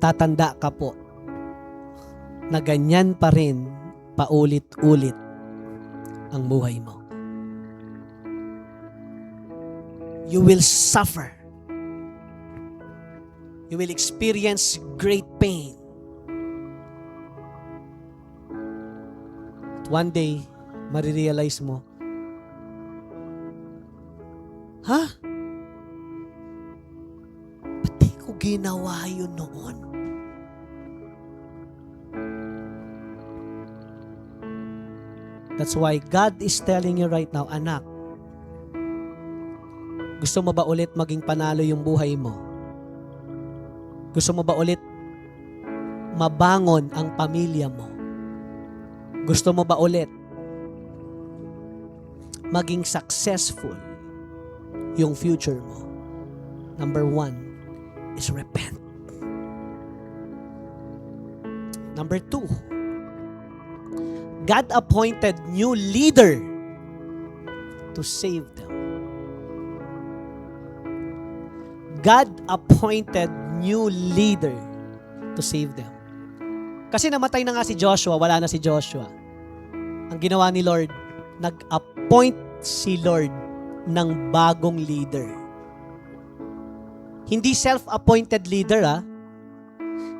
tatanda ka po na ganyan pa rin paulit-ulit ang buhay mo. You will suffer. You will experience great pain. At one day, marirealize mo, ba't di ko ginawa yun noon? That's why God is telling you right now, anak, gusto mo ba ulit maging panalo yung buhay mo? Gusto mo ba ulit mabangon ang pamilya mo? Gusto mo ba ulit maging successful yung future mo? Number 1 is repent. Number 2, God appointed new leader to save them. God appointed new leader to save them. Kasi namatay na nga si Joshua, wala na si Joshua. Ang ginawa ni Lord, nag-appoint si Lord ng bagong leader. Hindi self-appointed leader,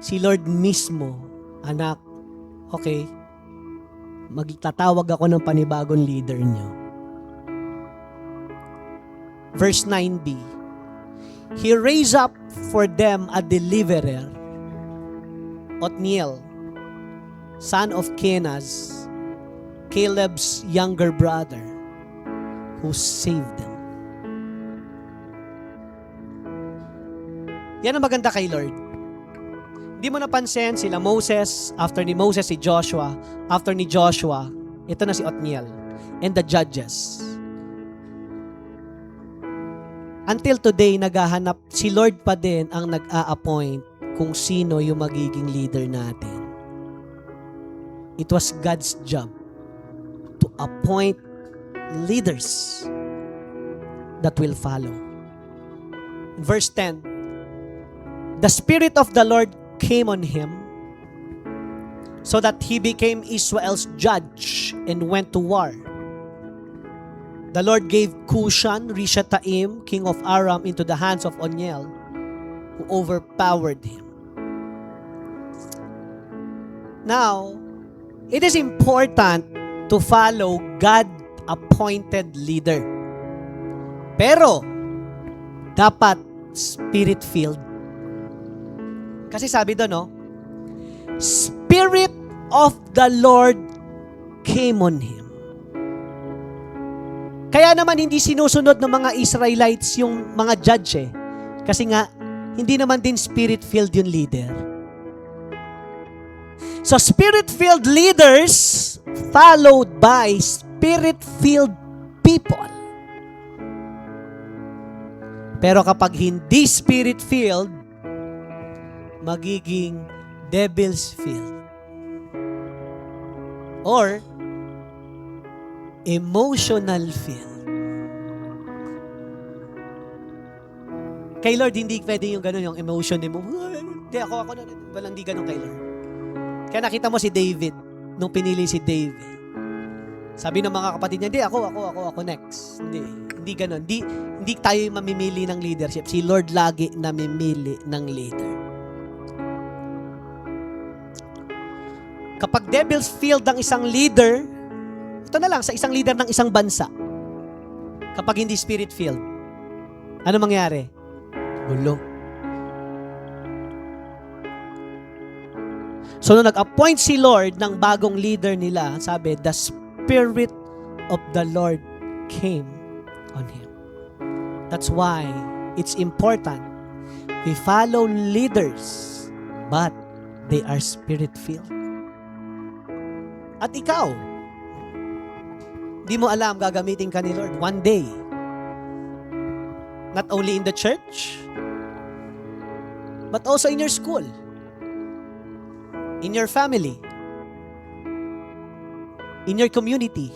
Si Lord mismo, anak, okay, magtatawag ako ng panibagong leader niyo. Verse 9b, He raised up for them a deliverer, Othniel, son of Kenaz, Caleb's younger brother, who saved them. Yan ang maganda kay Lord. Hindi mo napansin sila Moses, after ni Moses si Joshua, after ni Joshua, ito na si Othniel, and the judges. Until today, naghahanap, si Lord pa din ang nag-a-appoint kung sino yung magiging leader natin. It was God's job to appoint leaders that will follow. Verse 10, The Spirit of the Lord came on him so that he became Israel's judge and went to war. The Lord gave Cushan-Rishathaim, king of Aram, into the hands of Othniel, who overpowered him. Now, it is important to follow God-appointed leader. Pero, dapat spirit-filled. Kasi sabi doon, no? Spirit of the Lord came on him. Kaya naman hindi sinusunod ng mga Israelites yung mga judge Kasi nga, hindi naman din spirit-filled yung leader. So, spirit-filled leaders followed by spirit-filled people. Pero kapag hindi spirit-filled, magiging devils-filled. Or, emotional filled. Kay Lord, hindi pwede yung gano'n, yung emotion mo. Hindi, ako na. Walang hindi gano'n kay Lord. Kaya nakita mo si David, nung pinili si David. Sabi ng mga kapatid niya, hindi, ako next. Hindi gano'n. Hindi tayo yung mamimili ng leadership. Si Lord lagi namimili ng leader. Kapag devils filled ang isang leader, ito na lang, sa isang leader ng isang bansa. Kapag hindi spirit-filled, ano mangyari? Gulo. So, nung nag-appoint si Lord ng bagong leader nila, sabi, the Spirit of the Lord came on him. That's why it's important We follow leaders, but they are spirit-filled. At ikaw, di mo alam, gagamitin ka ni Lord one day. Not only in the church, but also in your school, in your family, in your community,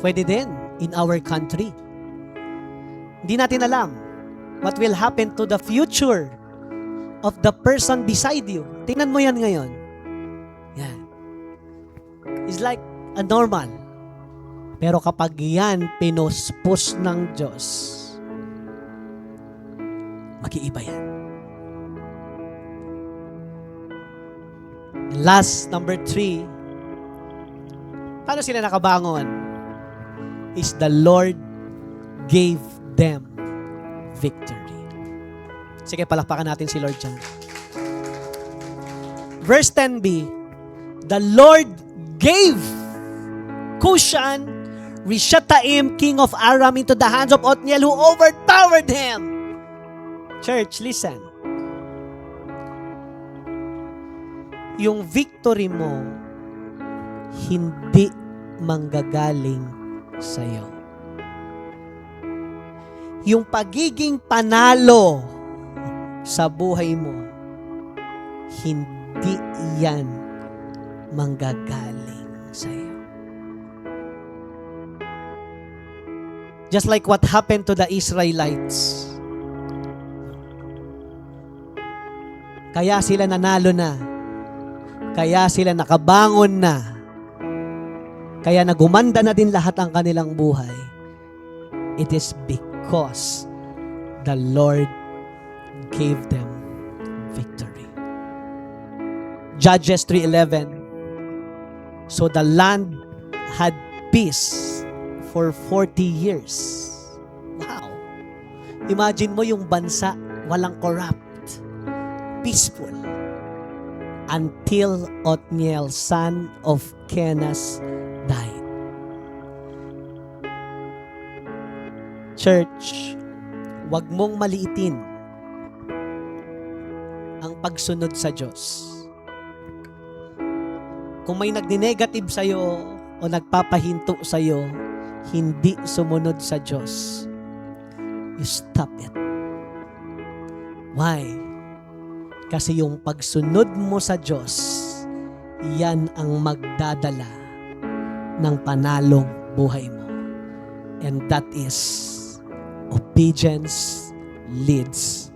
pwede din in our country. Hindi natin alam what will happen to the future of the person beside you. Tingnan mo yan ngayon. Yan. It's like a normal. Pero kapag yan pinuspos ng Diyos, mag-iiba yan. And last, number 3, paano sila nakabangon? Is the Lord gave them victory. Sige, palakpakan natin si Lord dyan. Verse 10b, the Lord gave Cushan Rishataim, king of Aram, into the hands of Othniel, who overpowered him. Church, listen. Yung victory mo, hindi manggagaling sa'yo. Yung pagiging panalo sa buhay mo, hindi yan manggagaling sa'yo. Just like what happened to the Israelites. Kaya sila nanalo na. Kaya sila nakabangon na. Kaya nagumanda na din lahat ang kanilang buhay. It is because the Lord gave them victory. Judges 3:11. So the land had peace for 40 years. Wow. Imagine mo yung bansa walang corrupt, peaceful, until Othniel, son of Kenaz, died. Church, wag mong maliitin ang pagsunod sa Diyos. Kung may nagdi-negative sa'yo o nagpapahinto sa'yo, hindi sumunod sa Diyos, you stop it. Why? Kasi yung pagsunod mo sa Diyos, yan ang magdadala ng panalong buhay mo. And that is, obedience leads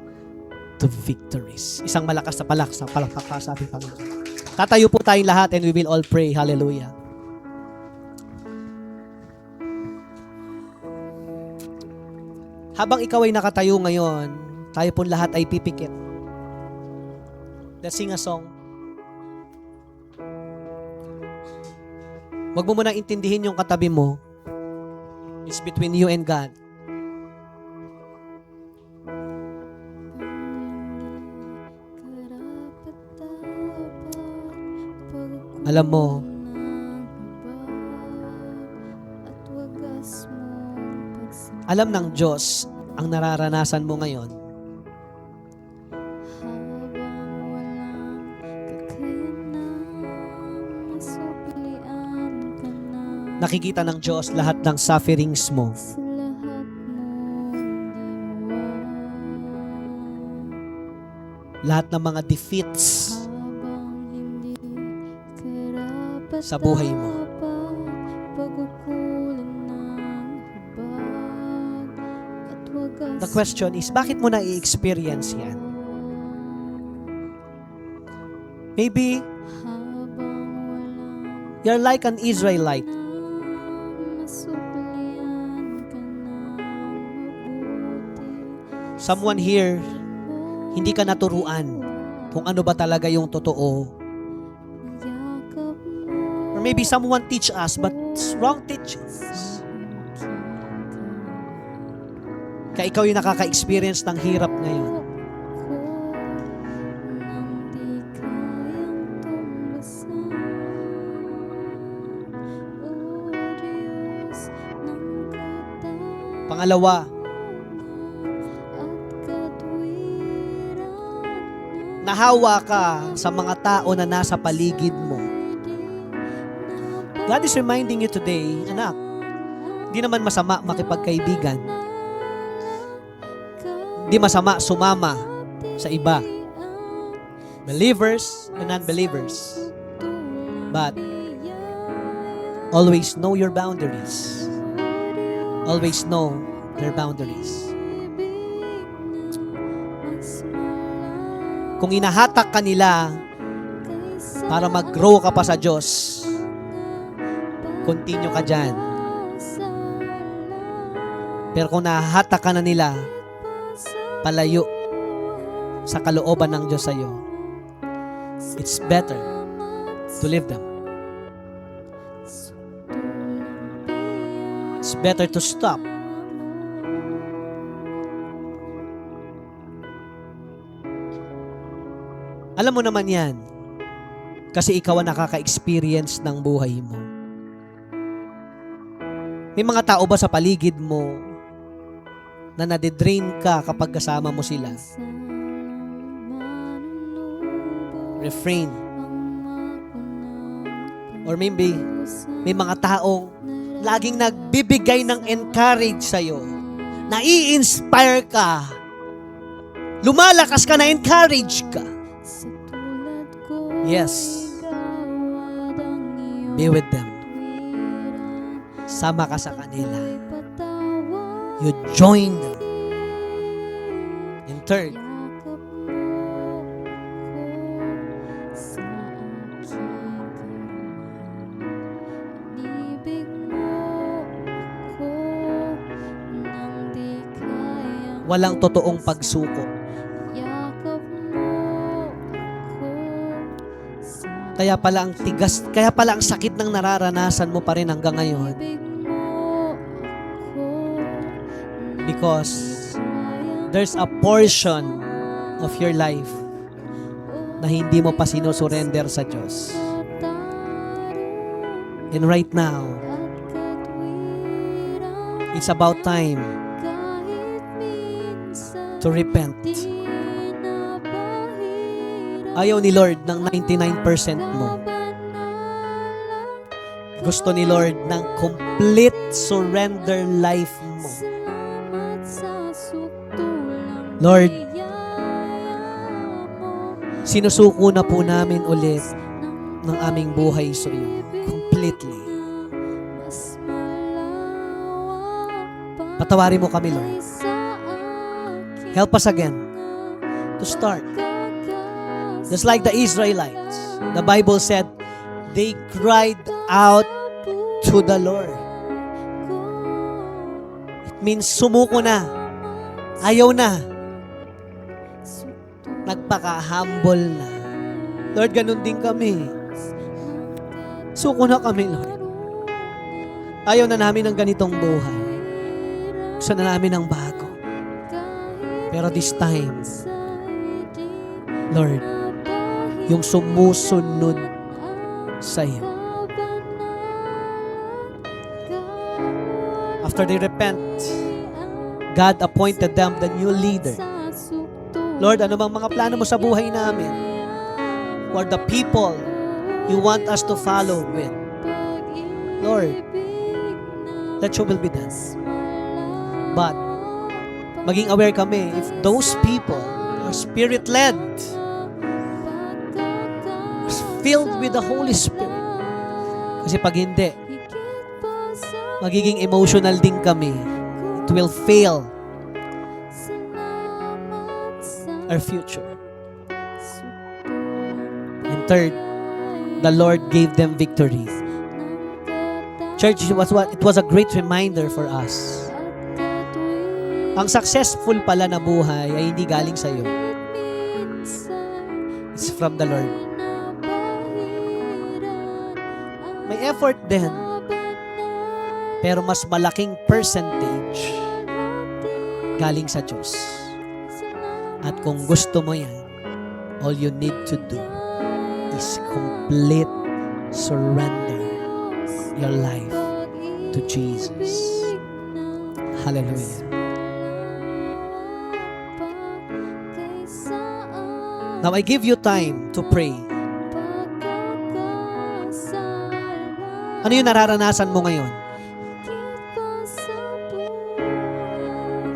to victories. Isang malakas na palakpak sa ating Panginoon. Tatayo po tayong lahat and we will all pray. Hallelujah. Habang ikaw ay nakatayo ngayon, tayo po lahat ay pipikit. Let's sing a song. Huwag mo muna intindihin yung katabi mo. It's between you and God. Alam mo, alam ng Diyos ang nararanasan mo ngayon. Nakikita ng Diyos lahat ng sufferings mo. Lahat ng mga defeats sa buhay mo. The question is, bakit mo na i-experience yan? Maybe you're like an Israelite. Someone here, hindi ka naturuan kung ano ba talaga yung totoo. Or maybe someone teach us, but wrong teachings. Kaya ikaw yung nakaka-experience ng hirap ngayon. Pangalawa, nahawa ka sa mga tao na nasa paligid mo. God is reminding you today, anak, hindi naman masama makipagkaibigan. Hindi masama sumama sa iba. Believers and non-believers. But always know your boundaries. Always know their boundaries. Kung inahatak ka nila para mag-grow ka pa sa Diyos, continue ka dyan. Pero kung nahahatak ka na nila, palayo sa kalooban ng Diyos sa'yo, it's better to leave them. It's better to stop. Alam mo naman yan, kasi ikaw ang nakaka-experience ng buhay mo. May mga tao ba sa paligid mo na nadidrain ka kapag kasama mo sila? Refrain. Or maybe, may mga taong laging nagbibigay ng encourage sa'yo. Nai-inspire ka. Lumalakas ka, na-encourage ka. Yes. Be with them. Sama ka sa kanila. You join them. And third, walang totoong pagsuko. Kaya pala ang tigas, kaya pala ang sakit ng nararanasan mo pa rin hanggang ngayon. Because there's a portion of your life na hindi mo pa sinusurrender sa Diyos. And right now, it's about time to repent. Ayaw ni Lord ng 99% mo. Gusto ni Lord ng complete surrender life mo. Lord, sinusuko na po namin ulit ng aming buhay sa iyo. Completely. Patawarin mo kami, Lord. Help us again to start. Just like the Israelites, the Bible said, they cried out to the Lord. It means sumuko na. Ayaw na. Nagpaka-humble na. Lord, ganun din kami. Suko na kami, Lord. Ayaw na namin ng ganitong buhay. Gusto na namin ng bago. Pero this time, Lord, yung sumusunod sa iyo. After they repent, God appointed them the new leader. Lord, ano bang mga plano mo sa buhay namin? Or the people you want us to follow with? Lord, let your will be done. But, maging aware kami, if those people are spirit-led, filled with the Holy Spirit. Kasi pag hindi, magiging emotional din kami. It will fail our future. And third, the Lord gave them victory. Church, it was a great reminder for us. Ang successful pala na buhay ay hindi galing sa iyo. It's from the Lord. May effort din, pero mas malaking percentage galing sa Diyos. At kung gusto mo yan, all you need to do is complete surrender your life to Jesus. Hallelujah. Now I give you time to pray. Ano yung nararanasan mo ngayon?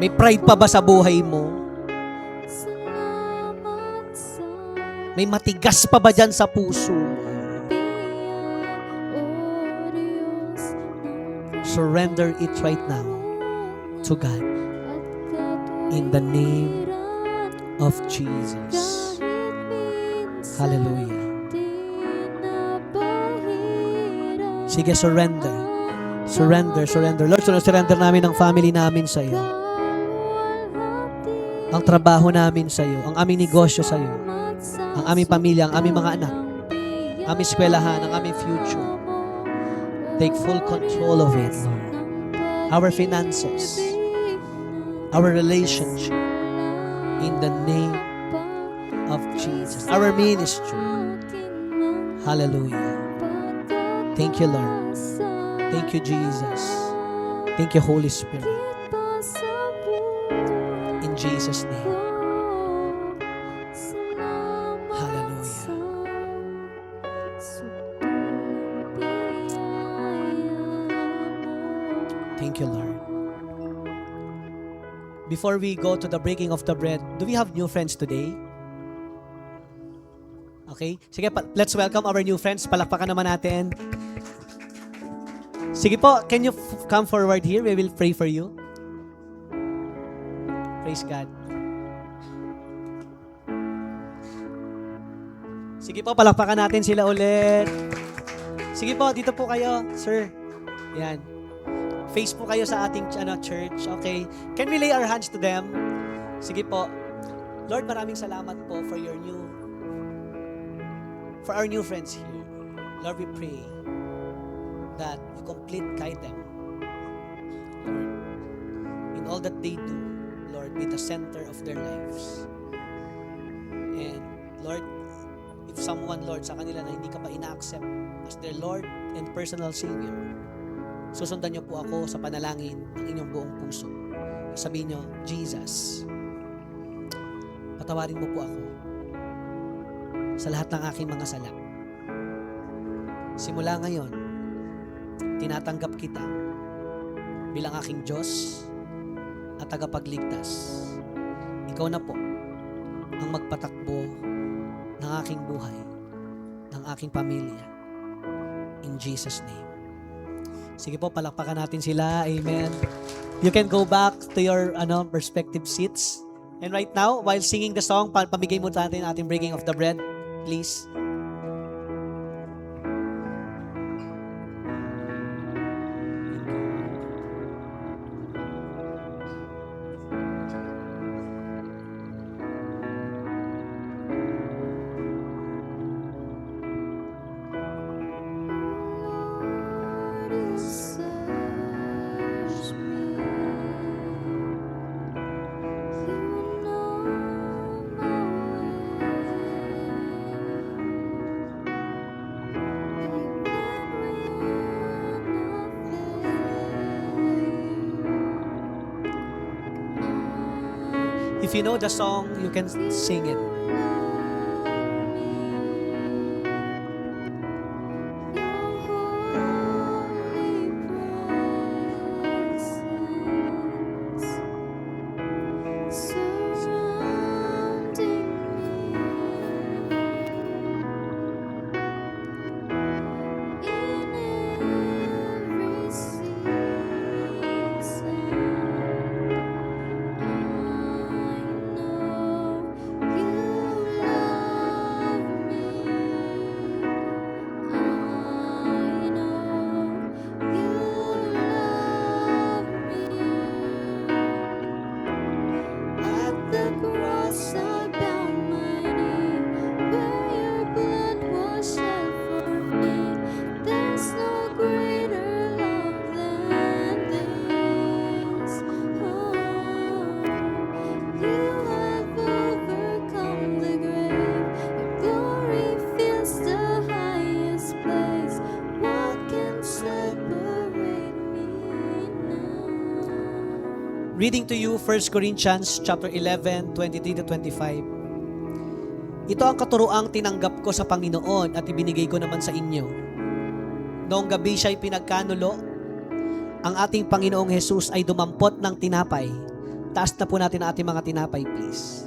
May pride pa ba sa buhay mo? May matigas pa ba dyan sa puso mo? Surrender it right now to God. In the name of Jesus. Hallelujah. Sige, surrender. Surrender, surrender. Lord, surrender namin ang family namin sa iyo. Ang trabaho namin sa iyo. Ang aming negosyo sa iyo. Ang aming pamilya, ang aming mga anak. Aming eskwelahan, ang aming future. Take full control of it, Lord. Our finances. Our relationship. In the name of Jesus. Our ministry. Hallelujah. Thank you, Lord. Thank you, Jesus. Thank you, Holy Spirit. In Jesus' name. Hallelujah. Thank you, Lord. Before we go to the breaking of the bread, do we have new friends today? Okay? Sige, let's welcome our new friends. Palakpakan naman natin. Sige po, can you come forward here? We will pray for you. Praise God. Sige po, palakpakan natin sila ulit. Sige po, dito po kayo, sir. Yan. Face po kayo sa ating church. Okay. Can we lay our hands to them? Sige po. Lord, maraming salamat po for our new friends here. Lord, we pray that you guide them. Lord, in all that they do, Lord, be the center of their lives. And Lord, if someone, Lord, sa kanila na hindi ka pa ina-accept as their Lord and personal Savior, susundan niyo po ako sa panalangin ng inyong buong puso. Sabihin niyo, Jesus, patawarin mo po ako sa lahat ng aking mga sala. Simula ngayon, tinatanggap kita bilang aking Diyos at tagapagligtas. Ikaw na po ang magpatakbo ng aking buhay, ng aking pamilya. In Jesus' name. Sige po, palakpakan natin sila. Amen. You can go back to your respective seats. And right now, while singing the song, pamigay mo natin ating breaking of the bread. Please. If you know the song, you can sing it. Reading to you 1 Corinthians chapter 11, 23 to 25. Ito ang katuroang tinanggap ko sa Panginoon at ibinigay ko naman sa inyo. Noong gabi siya'y pinagkanulo, ang ating Panginoong Jesus ay dumampot ng tinapay. Taas na po natin ang ating mga tinapay, please.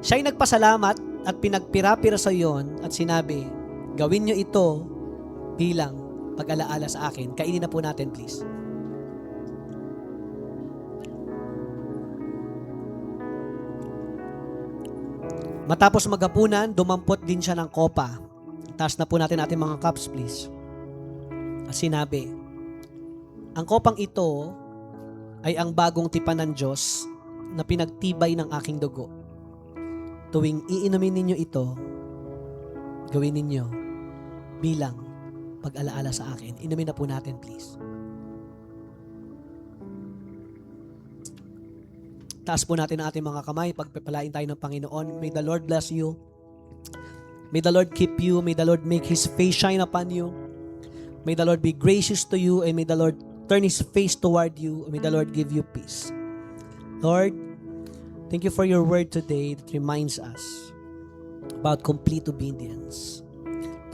Siya'y nagpasalamat at pinagpira-pira sa iyon at sinabi, gawin niyo ito bilang pag-alaala sa akin. Kainin na po natin, please. Matapos maghapunan, dumampot din siya ng kopa. Taas na po natin ating mga cups, please. At sinabi, ang kopang ito ay ang bagong tipan ng Diyos na pinagtibay ng aking dugo. Tuwing iinumin ninyo ito, gawin ninyo bilang pag-alaala sa akin. Inumin na po natin, please. Taas po natin ang ating mga kamay. Pagpapalain tayo ng Panginoon. May the Lord bless you. May the Lord keep you. May the Lord make His face shine upon you. May the Lord be gracious to you. And may the Lord turn His face toward you. And may the Lord give you peace. Lord, thank you for your word today that reminds us about complete obedience.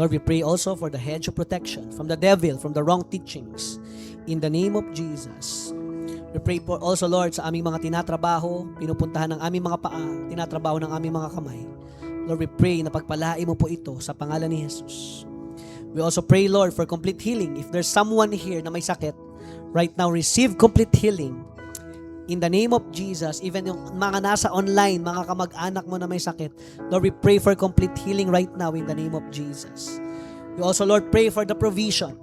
Lord, we pray also for the hedge of protection from the devil, from the wrong teachings. In the name of Jesus. We pray for also, Lord, sa aming mga tinatrabaho, pinupuntahan ng aming mga paa, tinatrabaho ng aming mga kamay. Lord, we pray na pagpalain mo po ito sa pangalan ni Jesus. We also pray, Lord, for complete healing. If there's someone here na may sakit, right now, receive complete healing. In the name of Jesus, even yung mga nasa online, mga kamag-anak mo na may sakit, Lord, we pray for complete healing right now in the name of Jesus. We also, Lord, pray for the provision.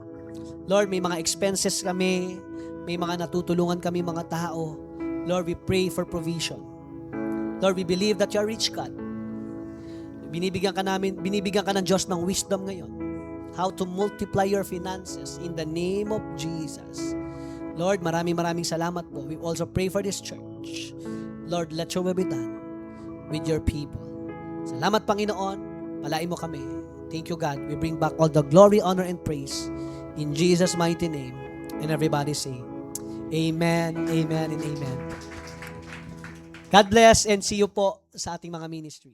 Lord, may mga expenses kami, may mga natutulungan kami mga tao. Lord, we pray for provision. Lord, we believe that you are rich God. Binibigyan ka ng Diyos ng wisdom ngayon. How to multiply your finances in the name of Jesus. Lord, maraming salamat po. We also pray for this church. Lord, let your will be done with your people. Salamat, Panginoon. Palain mo kami. Thank you, God. We bring back all the glory, honor, and praise in Jesus' mighty name. And everybody say, Amen, amen, and amen. God bless and see you po sa ating mga ministry.